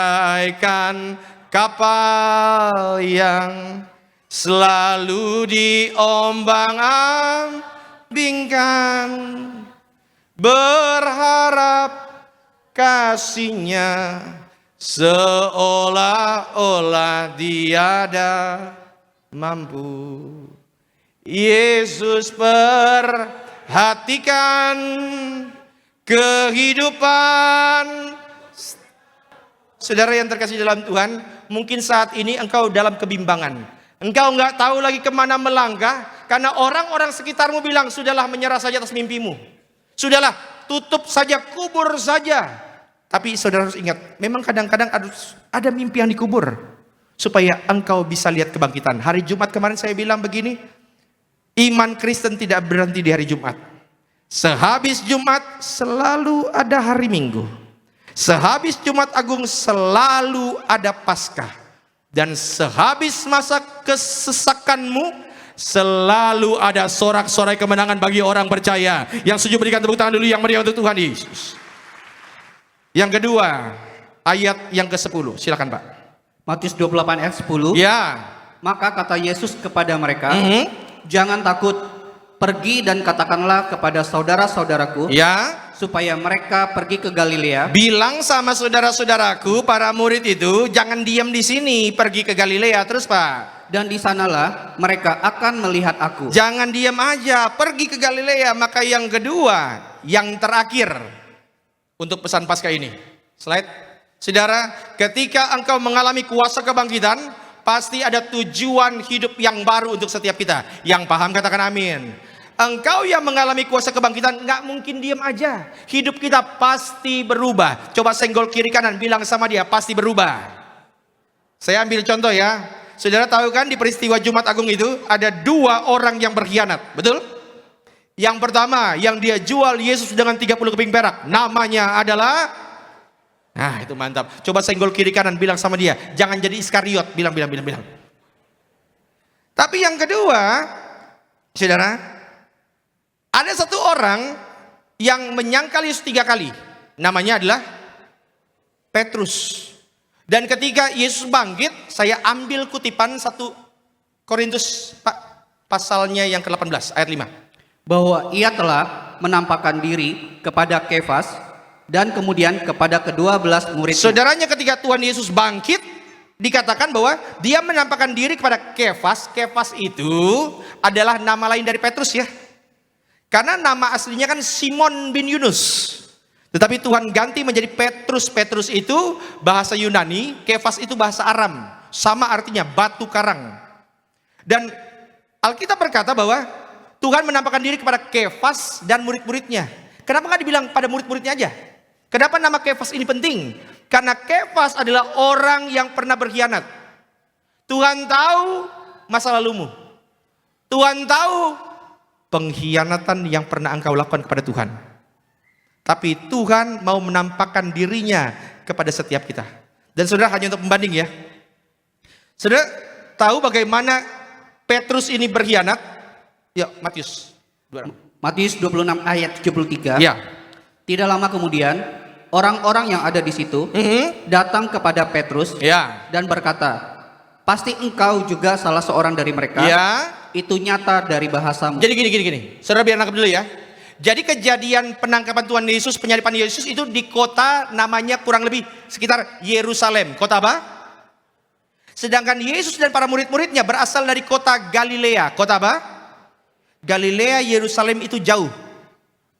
kapal yang selalu diombang-ambingkan, berharap kasihnya seolah-olah tiada mampu. Yesus perhatikan kehidupan. Saudara yang terkasih dalam Tuhan, mungkin saat ini engkau dalam kebimbangan. Engkau nggak tahu lagi kemana melangkah, karena orang-orang sekitarmu bilang, sudahlah menyerah saja atas mimpimu. Sudahlah, tutup saja, kubur saja. Tapi saudara harus ingat, memang kadang-kadang ada mimpi yang dikubur, supaya engkau bisa lihat kebangkitan. Hari Jumat kemarin saya bilang begini, iman Kristen tidak berhenti di hari Jumat. Sehabis Jumat selalu ada hari Minggu. Sehabis Jumat Agung selalu ada Paskah. Dan sehabis masa kesesakanmu selalu ada sorak-sorai kemenangan bagi orang percaya. Yang setuju berikan tepuk tangan dulu yang meriah untuk Tuhan Yesus. Yang kedua, ayat yang ke-10. Silakan Pak. Matius 28 ayat 10. Ya. Maka kata Yesus kepada mereka, jangan takut, pergi dan katakanlah kepada saudara-saudaraku, Ya. supaya mereka pergi ke Galilea. Bilang sama saudara-saudaraku, para murid itu, jangan diam di sini, pergi ke Galilea. Terus Pak, Dan di sanalah mereka akan melihat aku. jangan diam aja, pergi ke Galilea. Maka yang kedua, yang terakhir untuk pesan Paskah ini. Slide. Saudara, ketika engkau mengalami kuasa kebangkitan, pasti ada tujuan hidup yang baru untuk setiap kita. Yang paham katakan amin. Engkau yang mengalami kuasa kebangkitan nggak mungkin diam aja. Hidup kita pasti berubah. Coba senggol kiri kanan, bilang sama dia, pasti berubah. Saya ambil contoh ya. Saudara tahu kan di peristiwa Jumat Agung itu ada 2 orang yang berkhianat, betul? Yang pertama, yang dia jual Yesus dengan 30 keping perak, namanya adalah, nah itu mantap. Coba senggol kiri kanan, bilang sama dia, jangan jadi Iskariot, bilang. Tapi yang kedua, saudara, ada satu orang yang menyangkal Yesus 3 kali. Namanya adalah Petrus. Dan ketika Yesus bangkit, saya ambil kutipan 1 Korintus Pak, pasalnya yang ke-18 ayat 5. Bahwa ia telah menampakkan diri kepada Kefas dan kemudian kepada ke-12 murid. Saudaranya ketika Tuhan Yesus bangkit, dikatakan bahwa dia menampakkan diri kepada Kefas. Kefas itu adalah nama lain dari Petrus ya. Karena nama aslinya kan Simon bin Yunus. Tetapi Tuhan ganti menjadi Petrus. Petrus itu bahasa Yunani, Kefas itu bahasa Aram. Sama artinya batu karang. Dan Alkitab berkata bahwa Tuhan menampakkan diri kepada Kefas dan murid-muridnya. Kenapa nggak dibilang pada murid-muridnya aja? Kenapa nama Kefas ini penting? Karena Kefas adalah orang yang pernah berkhianat. Tuhan tahu masa lalumu. Tuhan tahu pengkhianatan yang pernah engkau lakukan kepada Tuhan. Tapi Tuhan mau menampakkan dirinya kepada setiap kita. Dan saudara, hanya untuk pembanding ya. Saudara tahu bagaimana Petrus ini berkhianat? Ya, Matius 26 ayat 73. Ya. Tidak lama kemudian orang-orang yang ada di situ datang kepada Petrus Ya. dan berkata, pasti engkau juga salah seorang dari mereka. Ya. Itu nyata dari bahasamu. Jadi gini. Saudara biar nangkep dulu ya. Jadi kejadian penangkapan Tuhan Yesus, penyaliban Yesus itu di kota namanya kurang lebih sekitar Yerusalem. Kota apa? Sedangkan Yesus dan para murid-muridnya berasal dari kota Galilea. Kota apa? Galilea, Yerusalem itu jauh.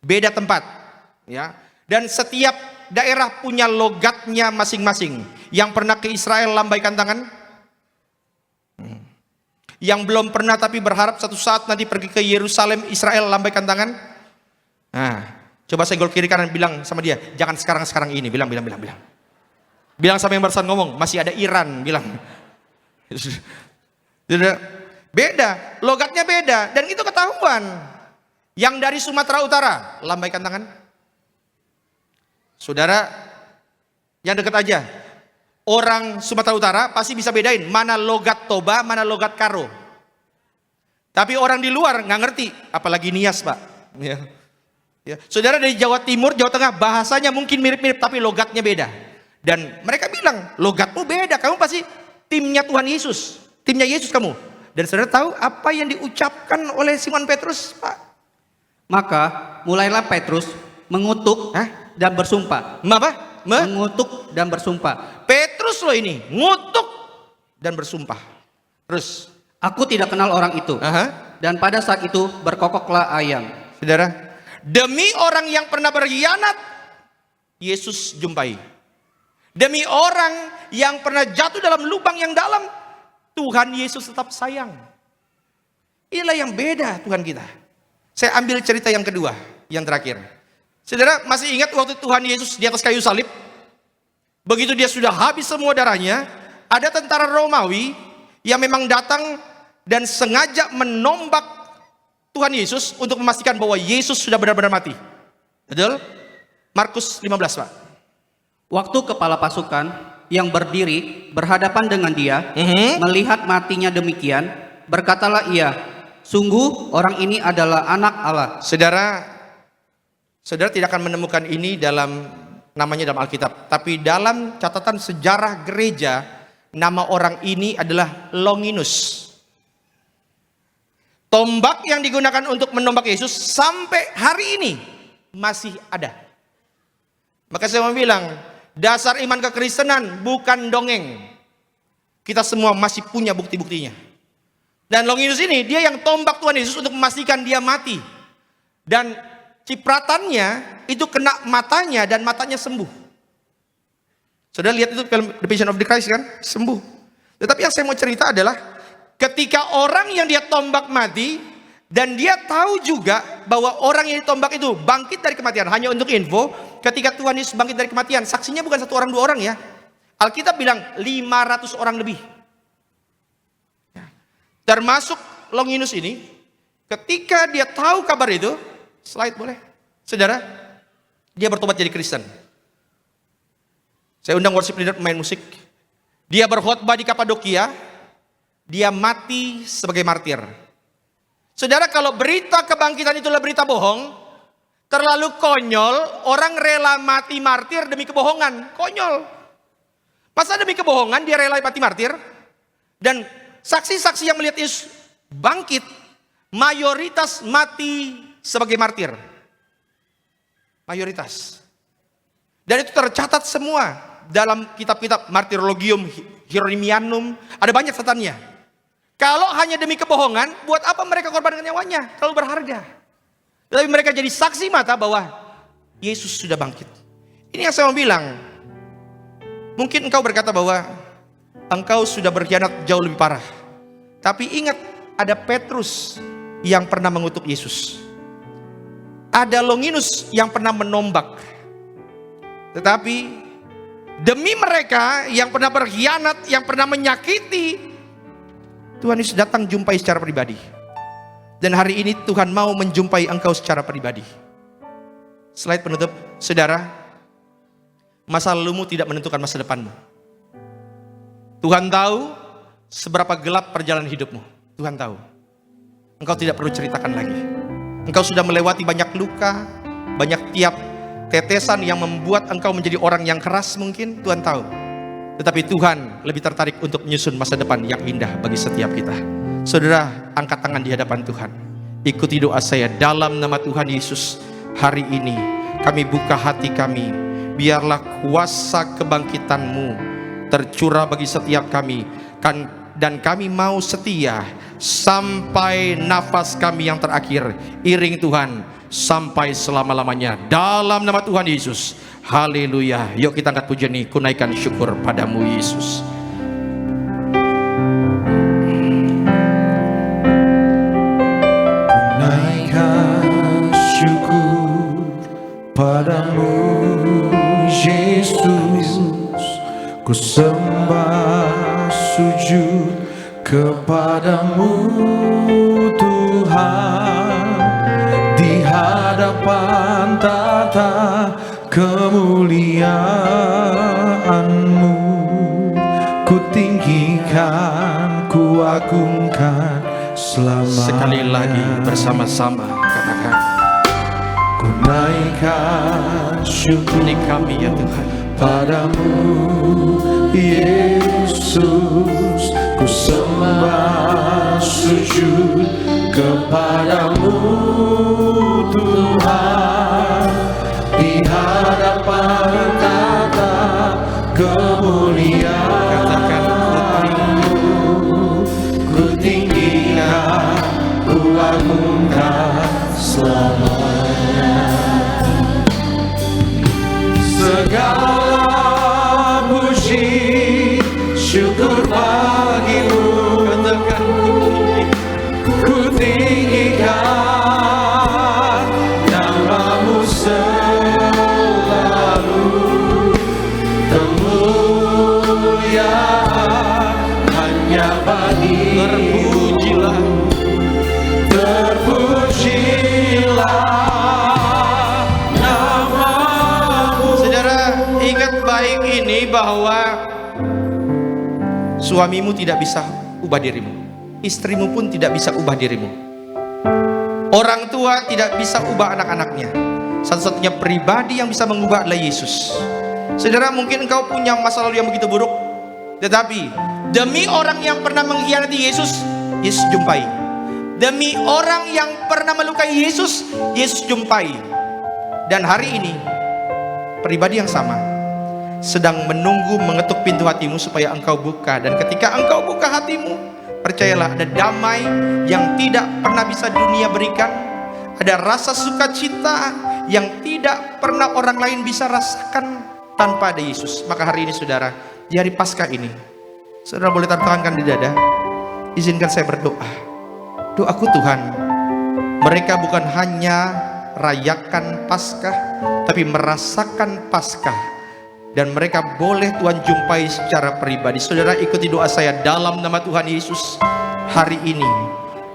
Beda tempat. Ya. Dan setiap daerah punya logatnya masing-masing. Yang pernah ke Israel lambaikan tangan. Yang belum pernah tapi berharap satu saat nanti pergi ke Yerusalem, Israel, lambaikan tangan. Nah, coba senggol kiri kanan, bilang sama dia, jangan sekarang ini. Bilang. Bilang sama yang barusan ngomong, masih ada Iran, bilang. Beda, logatnya beda, dan itu ketahuan. Yang dari Sumatera Utara, lambaikan tangan. Saudara, yang dekat aja. Orang Sumatera Utara pasti bisa bedain mana logat Toba, mana logat Karo. Tapi orang di luar nggak ngerti, apalagi Nias, Pak. Ya. Saudara dari Jawa Timur, Jawa Tengah, bahasanya mungkin mirip-mirip tapi logatnya beda. Dan mereka bilang, logatmu beda, kamu pasti timnya Tuhan Yesus, timnya Yesus kamu. Dan saudara tahu apa yang diucapkan oleh Simon Petrus, Pak? Maka mulailah Petrus mengutuk dan bersumpah. Apa? Mengutuk dan bersumpah. Petrus loh ini, ngutuk dan bersumpah. Terus, aku tidak kenal orang itu. Dan pada saat itu berkokoklah ayam. Saudara, demi orang yang pernah berkhianat, Yesus jumpai. Demi orang yang pernah jatuh dalam lubang yang dalam, Tuhan Yesus tetap sayang. Inilah yang beda Tuhan kita. Saya ambil cerita yang kedua, yang terakhir. Saudara masih ingat waktu Tuhan Yesus di atas kayu salib? Begitu dia sudah habis semua darahnya, ada tentara Romawi yang memang datang dan sengaja menombak Tuhan Yesus untuk memastikan bahwa Yesus sudah benar-benar mati. Betul? Markus 15, Pak. Waktu kepala pasukan yang berdiri berhadapan dengan dia melihat matinya demikian, berkatalah ia, sungguh orang ini adalah anak Allah. Saudara tidak akan menemukan ini dalam namanya dalam Alkitab, tapi dalam catatan sejarah gereja nama orang ini adalah Longinus. Tombak yang digunakan untuk menombak Yesus sampai hari ini masih ada. Maka saya mau bilang, dasar iman kekristenan bukan dongeng. Kita semua masih punya bukti-buktinya. Dan Longinus ini dia yang tombak Tuhan Yesus untuk memastikan dia mati. Dan cipratannya itu kena matanya dan matanya sembuh. Saudara lihat itu film The Passion of the Christ kan? Sembuh. Tetapi yang saya mau cerita adalah ketika orang yang dia tombak mati dan dia tahu juga bahwa orang yang ditombak itu bangkit dari kematian. Hanya untuk info, ketika Tuhan Yesus bangkit dari kematian, saksinya bukan 1 orang 2 orang ya. Alkitab bilang 500 orang lebih. Termasuk Longinus ini, ketika dia tahu kabar itu, slide boleh. Saudara, dia bertobat jadi Kristen. Saya undang worship leader pemain musik. Dia berkhotbah di Kapadokia, dia mati sebagai martir. Saudara, kalau berita kebangkitan itulah berita bohong, terlalu konyol, orang rela mati martir demi kebohongan. Konyol. Masa demi kebohongan dia rela mati martir? Dan saksi-saksi yang melihat Yesus bangkit, mayoritas mati sebagai martir. Mayoritas. Dan itu tercatat semua dalam kitab-kitab Martyrologium Hieronymianum. Ada banyak catatannya. Kalau hanya demi kebohongan, buat apa mereka korbankan nyawanya? Terlalu berharga. Tapi mereka jadi saksi mata bahwa Yesus sudah bangkit. Ini yang saya mau bilang. Mungkin engkau berkata bahwa engkau sudah berkhianat jauh lebih parah. Tapi ingat, ada Petrus yang pernah mengutuk Yesus. Ada Longinus yang pernah menombak. Tetapi demi mereka yang pernah berkhianat, yang pernah menyakiti, Tuhan Yesus datang jumpai secara pribadi. Dan hari ini Tuhan mau menjumpai engkau secara pribadi. Slide penutup, saudara. masa lalumu tidak menentukan masa depanmu. Tuhan tahu seberapa gelap perjalanan hidupmu. Tuhan tahu. Engkau tidak perlu ceritakan lagi. Engkau sudah melewati banyak luka, banyak tiap tetesan yang membuat engkau menjadi orang yang keras mungkin. Tuhan tahu. Tetapi Tuhan lebih tertarik untuk menyusun masa depan yang indah bagi setiap kita. Saudara, angkat tangan di hadapan Tuhan. Ikuti doa saya dalam nama Tuhan Yesus. Hari ini kami buka hati kami. Biarlah kuasa kebangkitan-Mu tercurah bagi setiap kami. Dan kami mau setia sampai nafas kami yang terakhir. Iring Tuhan sampai selama-lamanya. Dalam nama Tuhan Yesus. Haleluya. Yuk kita angkat pujian ini. Kunaikan syukur padamu Yesus. Naikkan syukur padamu Yesus, ku sembah sujud kepadamu Tuhan, di hadapan tata kemuliaan-Mu, ku tinggikan, ku agungkan selamanya. Sekali lagi bersama-sama katakan, ku naikkan syukur ini kami ya Tuhan. padamu Yesus, ku sembah sujud kepadamu Tuhan, di hadapan tata kemuliaan-Mu, ku tinggikan, ku agungkan selamanya. Segala puji syukur bagimu, katakan ku tinggikan nama-Mu selalu, kemuliaan hanya bagi-Mu. Terpujilah nama-Mu. Saudara, ingat baik ini bahwa suamimu tidak bisa ubah dirimu, istrimu pun tidak bisa ubah dirimu, orang tua tidak bisa ubah anak-anaknya. Satu-satunya pribadi yang bisa mengubah adalah Yesus. Saudara, mungkin engkau punya masa lalu yang begitu buruk, tetapi demi orang yang pernah mengkhianati Yesus, Yesus jumpai. Demi orang yang pernah melukai Yesus, Yesus jumpai. Dan hari ini pribadi yang sama sedang menunggu mengetuk pintu hatimu supaya engkau buka. Dan ketika engkau buka hatimu, percayalah ada damai yang tidak pernah bisa dunia berikan. Ada rasa sukacita yang tidak pernah orang lain bisa rasakan tanpa ada Yesus. Maka hari ini saudara, di hari Paskah ini, saudara boleh tangankan di dada. Izinkan saya berdoa. Doaku Tuhan, mereka bukan hanya rayakan Paskah, tapi merasakan Paskah. Dan mereka boleh Tuhan jumpai secara pribadi. Saudara, ikuti doa saya dalam nama Tuhan Yesus. Hari ini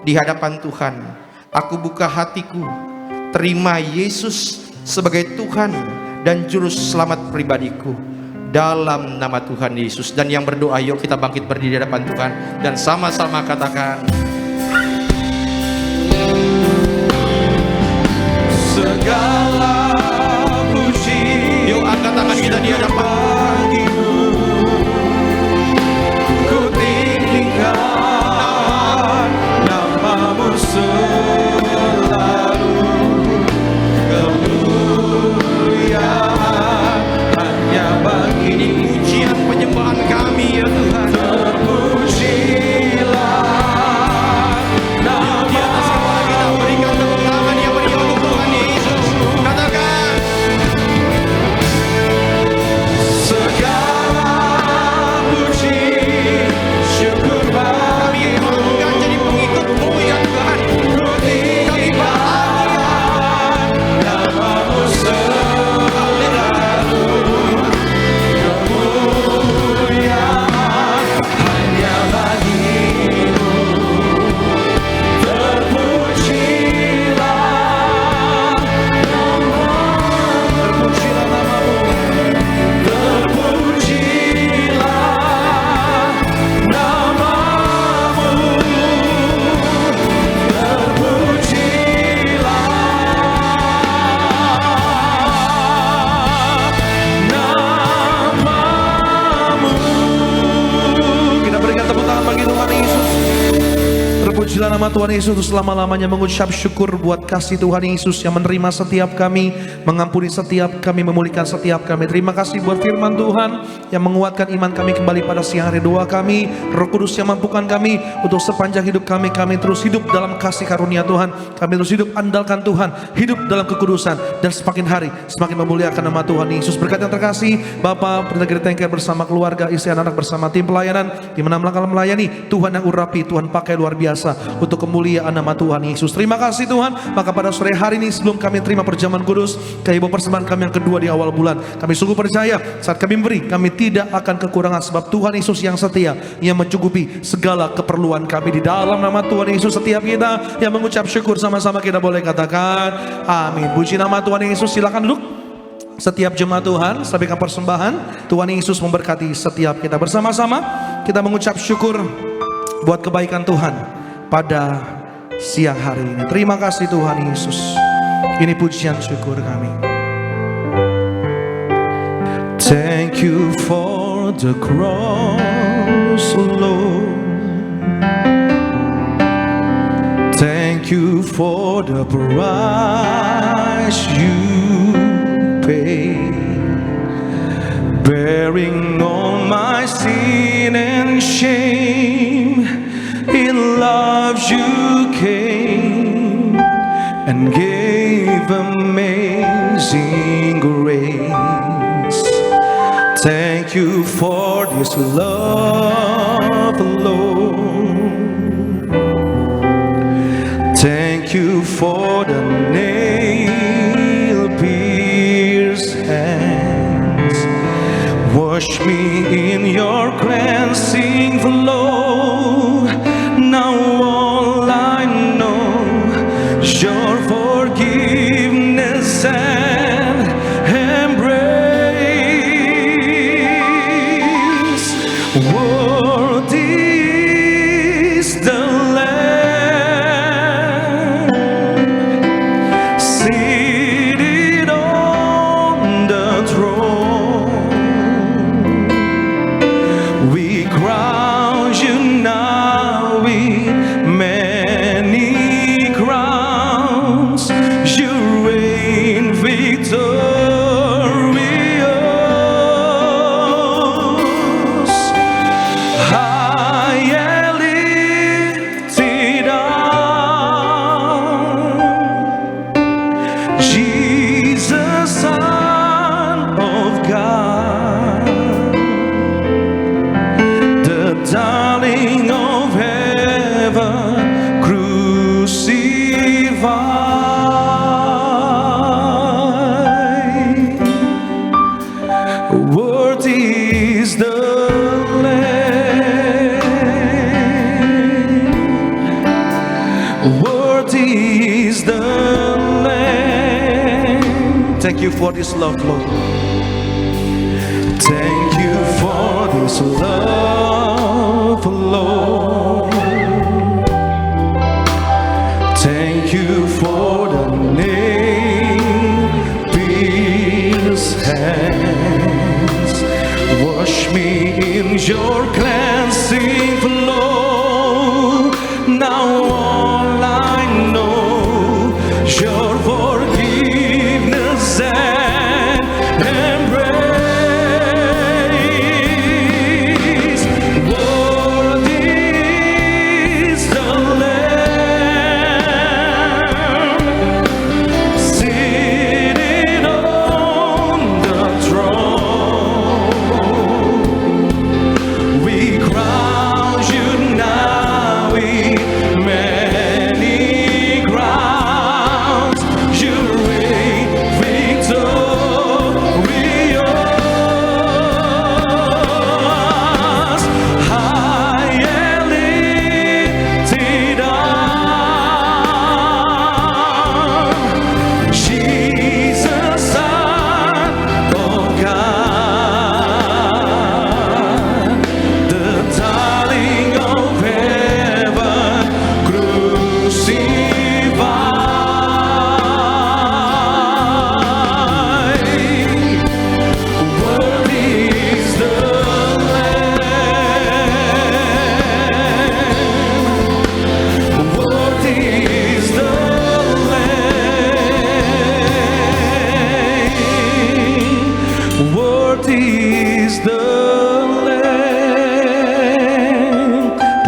di hadapan Tuhan, aku buka hatiku, terima Yesus sebagai Tuhan dan Juru Selamat pribadiku, dalam nama Tuhan Yesus. Dan yang berdoa, yuk kita bangkit berdiri di hadapan Tuhan dan sama-sama katakan, segala puji, yuk angkat tangan kita di hadapan. ku tinggikan nama-Mu selalu, kemuliaan hanya bagi. Ini pujian penyembahan kami ya Tuhan. Terpujilah Di atas kepala kita berikan tepuk tangan yang meriah untuk Tuhan Yesus. Katakan Terpujilah nama Tuhan Yesus untuk selama-lamanya, mengucap syukur buat kasih Tuhan Yesus yang menerima setiap kami, mengampuni setiap kami, memulihkan setiap kami. Terima kasih buat firman Tuhan yang menguatkan iman kami kembali pada siang hari. Doa kami, Roh Kudus yang mampukan kami untuk sepanjang hidup kami terus hidup dalam kasih karunia Tuhan. Kami terus hidup andalkan Tuhan, hidup dalam kekudusan, dan semakin hari semakin memuliakan nama Tuhan Yesus. Berkat yang terkasih Bapak Pendeta Gereja Tengker bersama keluarga, istri, anak bersama tim pelayanan di mana melangkah melayani, Tuhan yang urapi, Tuhan pakai luar biasa untuk kemuliaan nama Tuhan Yesus. Terima kasih Tuhan. Maka pada sore hari ini sebelum kami terima perjamuan kudus, kami bawa persembahan kami yang kedua di awal bulan, kami sungguh percaya saat kami memberi, kami tidak akan kekurangan, sebab Tuhan Yesus yang setia, yang mencukupi segala keperluan kami. Di dalam nama Tuhan Yesus, setiap kita yang mengucap syukur sama-sama kita boleh katakan amin. Puji nama Tuhan Yesus. Silakan duduk. Setiap jemaat Tuhan sampaikan persembahan. Tuhan Yesus memberkati setiap kita. Bersama-sama kita mengucap syukur buat kebaikan Tuhan pada siang hari ini. Terima kasih Tuhan Yesus. Ini pujian syukur kami. Thank you for the cross, Lord. Thank you for the price you paid, bearing all my sin and shame. In love you came and gave amazing grace. Thank you for this love, Lord. Thank you for the nail-pierced hands. Wash me in your cleansing flow. Now all I know is your forgiveness and embrace. Worthy is the Lamb seated on the throne. We crown you now with many crowns. You reign victorious. High and lifted up, Jesus, Son of God, the darling of heaven, crucified. Worthy is the Lamb. Worthy is the Lamb. Thank you for this love, Lord. Thank you for this love, Lord. Thank you for the nail-pierced hands. Wash me in your cleansing flow. Now all I know is your forgiveness and embrace. Worthy is the Lamb seated on the throne. We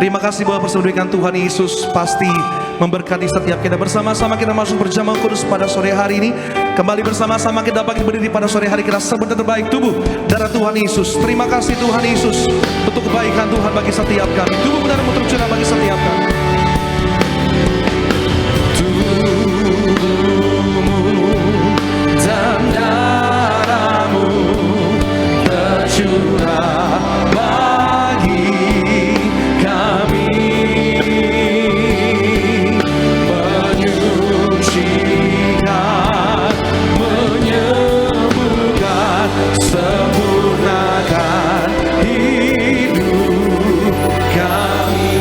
Terima kasih bahwa persembahkan Tuhan Yesus pasti memberkati setiap kita. Bersama-sama kita masuk berjamaah kudus pada sore hari ini. Kembali bersama-sama kita dapat berdiri pada sore hari, kita sebut yang terbaik tubuh darah Tuhan Yesus. Terima kasih Tuhan Yesus untuk kebaikan Tuhan bagi setiap kami. Tubuh darahmu tercurah bagi setiap kami. Dan darahmu tercurah bagi kami, menyucikan, menyembuhkan, sempurnakan hidup kami.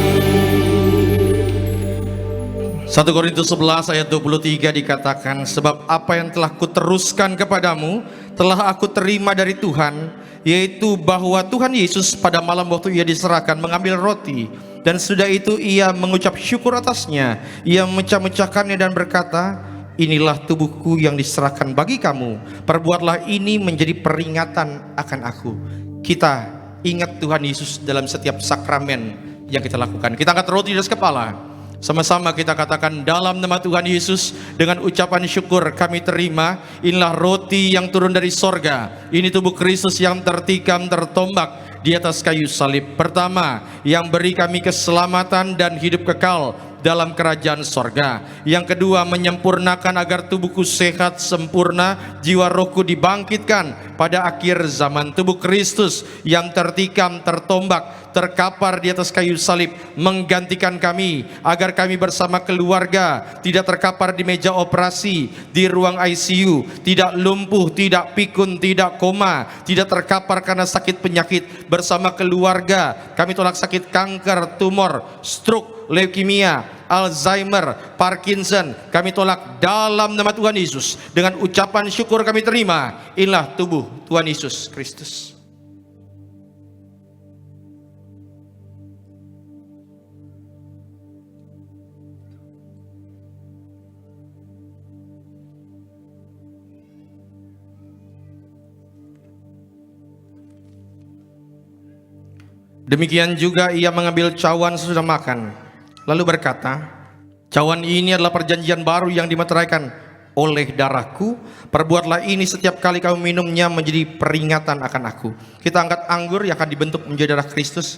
1 Korintus 11 ayat 23 dikatakan, sebab apa yang telah kuteruskan kepadamu telah aku terima dari Tuhan, yaitu bahwa Tuhan Yesus pada malam waktu ia diserahkan mengambil roti, dan sudah itu ia mengucap syukur atasnya, ia memecah-mecahkannya dan berkata, inilah tubuhku yang diserahkan bagi kamu, perbuatlah ini menjadi peringatan akan aku. Kita ingat Tuhan Yesus dalam setiap sakramen yang kita lakukan. Kita angkat roti di atas kepala. Sama-sama kita katakan dalam nama Tuhan Yesus, dengan ucapan syukur kami terima, inilah roti yang turun dari sorga, ini tubuh Kristus yang tertikam tertombak di atas kayu salib. Pertama, yang beri kami keselamatan dan hidup kekal dalam kerajaan sorga. Yang kedua, menyempurnakan agar tubuhku sehat sempurna, jiwa rohku dibangkitkan pada akhir zaman. Tubuh Kristus yang tertikam tertombak terkapar di atas kayu salib menggantikan kami, agar kami bersama keluarga tidak terkapar di meja operasi, di ruang ICU, tidak lumpuh, tidak pikun, tidak koma, tidak terkapar karena sakit penyakit. Bersama keluarga kami tolak sakit kanker, tumor, stroke, leukemia, Alzheimer, Parkinson. Kami tolak dalam nama Tuhan Yesus. Dengan ucapan syukur kami terima, inilah tubuh Tuhan Yesus Kristus. Demikian juga ia mengambil cawan sesudah makan, lalu berkata, cawan ini adalah perjanjian baru yang dimeteraikan oleh darahku. Perbuatlah ini setiap kali kamu minumnya menjadi peringatan akan aku. Kita angkat anggur yang akan dibentuk menjadi darah Kristus.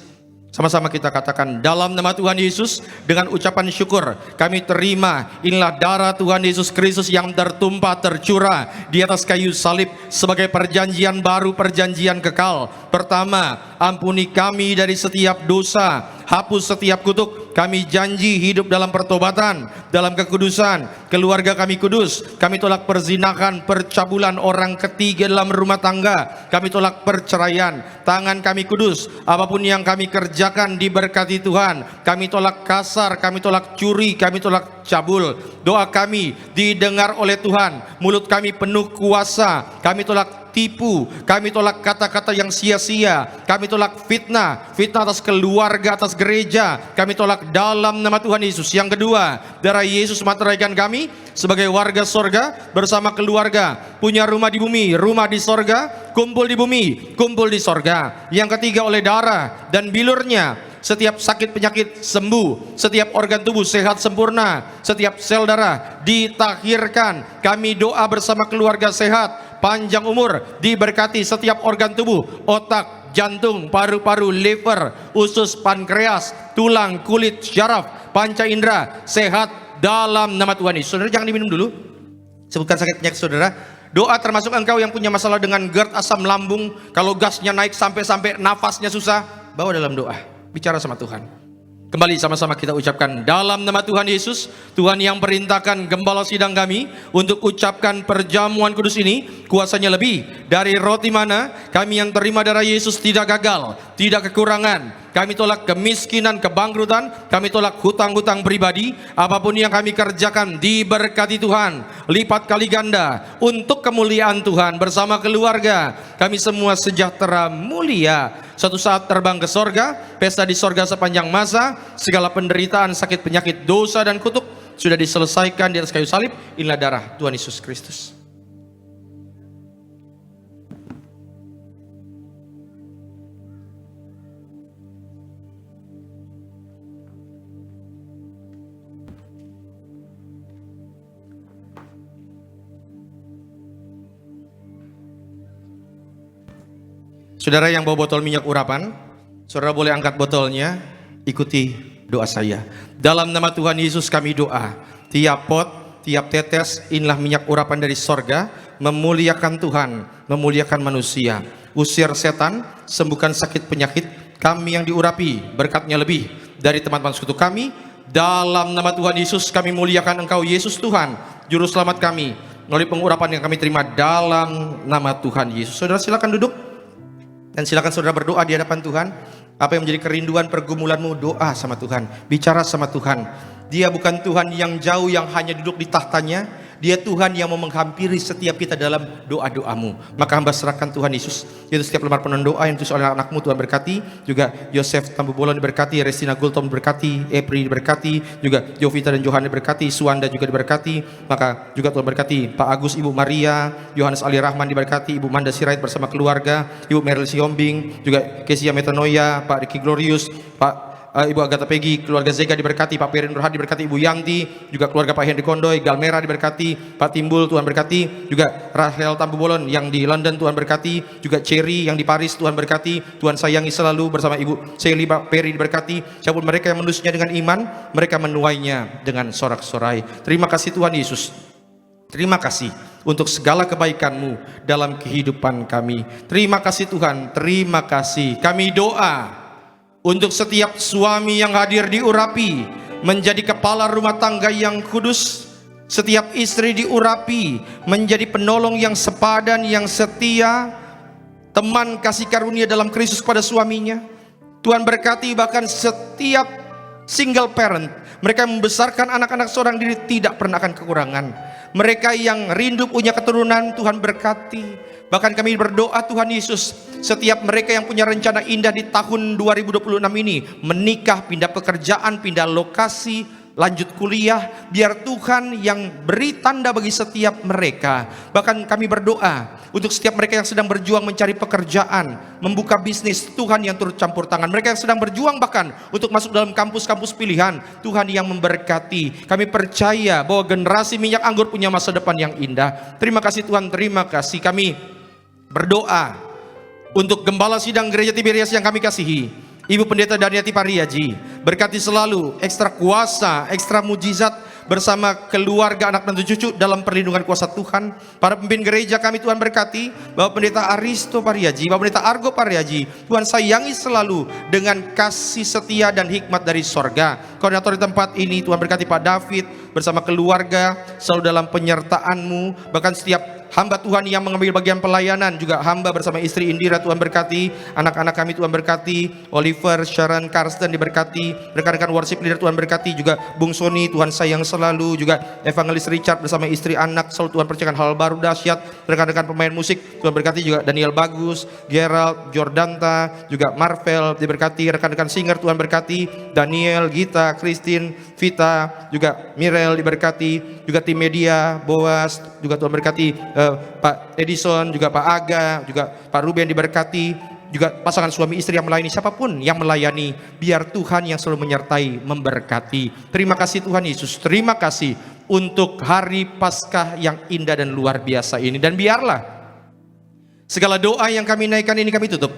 Sama-sama kita katakan dalam nama Tuhan Yesus, dengan ucapan syukur kami terima, inilah darah Tuhan Yesus Kristus yang tertumpah tercurah di atas kayu salib sebagai perjanjian baru, perjanjian kekal. Pertama, ampuni kami dari setiap dosa, hapus setiap kutuk. Kami janji hidup dalam pertobatan, dalam kekudusan. Keluarga kami kudus. Kami tolak perzinahan, percabulan orang ketiga dalam rumah tangga. Kami tolak perceraian. Tangan kami kudus. Apapun yang kami kerjakan diberkati Tuhan. Kami tolak kasar, kami tolak curi, kami tolak cabul. Doa kami didengar oleh Tuhan. Mulut kami penuh kuasa. Kami tolak tipu, kami tolak kata-kata yang sia-sia, kami tolak fitnah, fitnah atas keluarga, atas gereja, kami tolak dalam nama Tuhan Yesus. Yang kedua, darah Yesus meteraikan kami sebagai warga sorga bersama keluarga, punya rumah di bumi, rumah di sorga, kumpul di bumi, kumpul di sorga. Yang ketiga, oleh darah dan bilurnya setiap sakit penyakit sembuh, setiap organ tubuh sehat sempurna, setiap sel darah ditahirkan. Kami doa bersama keluarga sehat, panjang umur, diberkati setiap organ tubuh, otak, jantung, paru-paru, liver, usus, pankreas, tulang, kulit, syaraf, panca indera sehat dalam nama Tuhan Yesus. Saudara jangan diminum dulu, sebutkan sakit penyakit saudara. Doa termasuk engkau yang punya masalah dengan GERD, asam lambung, kalau gasnya naik sampai nafasnya susah, bawa dalam doa, bicara sama Tuhan. Kembali sama-sama kita ucapkan dalam nama Tuhan Yesus. Tuhan yang perintahkan gembala sidang kami untuk ucapkan perjamuan kudus ini, kuasanya lebih dari roti mana. Kami yang terima darah Yesus tidak gagal, tidak kekurangan. Kami tolak kemiskinan, kebangkrutan. Kami tolak hutang-hutang pribadi. Apapun yang kami kerjakan diberkati Tuhan lipat kali ganda untuk kemuliaan Tuhan. Bersama keluarga kami semua sejahtera mulia, suatu saat terbang ke sorga, pesta di sorga sepanjang masa. Segala penderitaan, sakit penyakit, dosa dan kutuk sudah diselesaikan di atas kayu salib. Inilah darah Tuhan Yesus Kristus. Saudara yang bawa botol minyak urapan, saudara boleh angkat botolnya, ikuti doa saya. Dalam nama Tuhan Yesus kami doa, tiap pot, tiap tetes, inilah minyak urapan dari sorga, memuliakan Tuhan, memuliakan manusia. Usir setan, sembuhkan sakit penyakit, kami yang diurapi, berkatnya lebih dari teman-teman sekutu kami. Dalam nama Tuhan Yesus kami muliakan Engkau Yesus Tuhan, Juru Selamat kami, melalui pengurapan yang kami terima dalam nama Tuhan Yesus. Saudara silakan duduk, dan silakan saudara berdoa di hadapan Tuhan. Apa yang menjadi kerinduan pergumulanmu, doa sama Tuhan, bicara sama Tuhan. Dia bukan Tuhan yang jauh yang hanya duduk di tahtanya. Dia Tuhan yang mau menghampiri setiap kita dalam doa-doamu. Maka hamba serahkan Tuhan Yesus, yaitu setiap lembar penon doa yang ditulis oleh anak-anakmu, Tuhan berkati. Juga Yosef Tambu Bolon diberkati, Restina Gultom diberkati, Epri diberkati, juga Jovita dan Johan diberkati, Suwanda juga diberkati. Maka juga Tuhan berkati Pak Agus, Ibu Maria, Yohanes Ali Rahman diberkati, Ibu Manda Sirait bersama keluarga, Ibu Meril Siombing, juga Kesia Metanoia, Pak Ricky Glorius, Pak Ibu Agatha Peggy, keluarga Zega diberkati, Pak Perin Nurhadi diberkati, Ibu Yanti, juga keluarga Pak Henry Kondoy, Galmera diberkati, Pak Timbul Tuhan berkati, juga Rahel Tambu Bolon yang di London Tuhan berkati, juga Cherry yang di Paris Tuhan berkati, Tuhan sayangi selalu bersama Ibu Sally, Pak Peri diberkati. Siapapun mereka yang menulisnya dengan iman, mereka menuainya dengan sorak-sorai. Terima kasih Tuhan Yesus. Terima kasih untuk segala kebaikan-Mu dalam kehidupan kami. Terima kasih Tuhan, terima kasih. Kami doa untuk setiap suami yang hadir diurapi menjadi kepala rumah tangga yang kudus. Setiap istri diurapi menjadi penolong yang sepadan, yang setia, teman kasih karunia dalam Kristus pada suaminya. Tuhan berkati bahkan setiap single parent, mereka membesarkan anak-anak seorang diri tidak pernah akan kekurangan. Mereka yang rindu punya keturunan, Tuhan berkati. Bahkan kami berdoa Tuhan Yesus, setiap mereka yang punya rencana indah di tahun 2026 ini, menikah, pindah pekerjaan, pindah lokasi, lanjut kuliah, biar Tuhan yang beri tanda bagi setiap mereka. Bahkan kami berdoa untuk setiap mereka yang sedang berjuang mencari pekerjaan, membuka bisnis, Tuhan yang turut campur tangan. Mereka yang sedang berjuang bahkan untuk masuk dalam kampus-kampus pilihan, Tuhan yang memberkati. Kami percaya bahwa generasi minyak anggur punya masa depan yang indah. Terima kasih Tuhan, terima kasih. Kami berdoa untuk Gembala Sidang Gereja Tiberias yang kami kasihi, Ibu Pendeta Daniati Pariaji, berkati selalu ekstra kuasa, ekstra mujizat bersama keluarga, anak dan cucu dalam perlindungan kuasa Tuhan. Para pemimpin gereja kami Tuhan berkati, Bapak Pendeta Aristo Pariaji, Bapak Pendeta Argo Pariaji, Tuhan sayangi selalu dengan kasih setia dan hikmat dari sorga. Koordinator di tempat ini Tuhan berkati Pak David bersama keluarga selalu dalam penyertaan-Mu. Bahkan setiap hamba Tuhan yang mengambil bagian pelayanan, juga hamba bersama istri Indira Tuhan berkati, anak-anak kami Tuhan berkati, Oliver, Sharon, Karsten diberkati, rekan-rekan worship leader Tuhan berkati, juga Bung Sony Tuhan sayang selalu, juga Evangelis Richard bersama istri anak selalu Tuhan percayakan hal baru dahsyat, rekan-rekan pemain musik Tuhan berkati, juga Daniel Bagus, Gerald, Jordanta, juga Marvel diberkati, rekan-rekan singer Tuhan berkati, Daniel, Gita, Christine, Vita, juga Mirel diberkati, juga tim media, Boas, juga Tuhan berkati, Pak Edison, juga Pak Aga, juga Pak Ruben diberkati, juga pasangan suami istri yang melayani, siapapun yang melayani, biar Tuhan yang selalu menyertai, memberkati. Terima kasih Tuhan Yesus, terima kasih untuk hari Paskah yang indah dan luar biasa ini. Dan biarlah segala doa yang kami naikkan ini kami tutup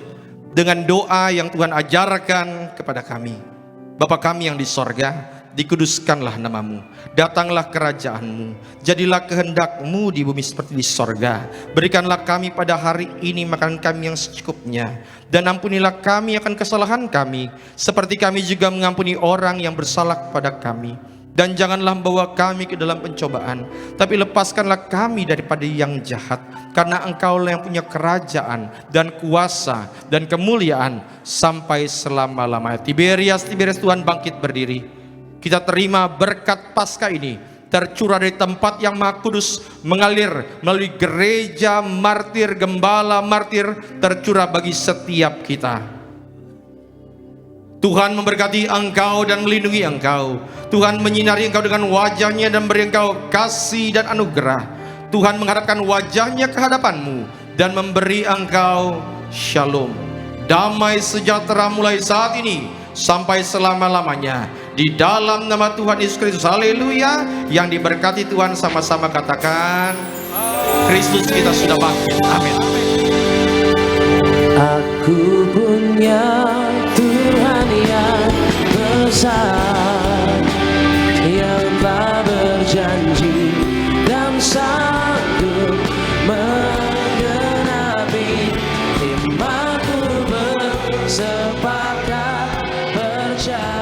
dengan doa yang Tuhan ajarkan kepada kami. Bapa kami yang di sorga, dikuduskanlah namamu, datanglah kerajaanmu, jadilah kehendak-Mu di bumi seperti di sorga. Berikanlah kami pada hari ini makanan kami yang secukupnya, dan ampunilah kami akan kesalahan kami, seperti kami juga mengampuni orang yang bersalah kepada kami. Dan janganlah membawa kami ke dalam pencobaan, tapi lepaskanlah kami daripada yang jahat, karena Engkaulah yang punya kerajaan dan kuasa dan kemuliaan sampai selama-lamanya. Tiberias Tuhan bangkit berdiri. Kita terima berkat Paskah ini tercurah dari tempat yang Maha Kudus, mengalir melalui gereja martir, gembala martir, tercurah bagi setiap kita. Tuhan memberkati engkau dan melindungi engkau. Tuhan menyinari engkau dengan wajahnya dan beri engkau kasih dan anugerah. Tuhan menghadapkan wajahnya ke hadapanmu dan memberi engkau shalom, damai sejahtera mulai saat ini sampai selama-lamanya. Di dalam nama Tuhan Yesus Kristus, haleluya. Yang diberkati Tuhan sama-sama katakan, Kristus kita sudah bangkit. Amin. Ku punya Tuhan yang besar, yang telah berjanji dan sanggup menggenapi imanku bersepakat percaya.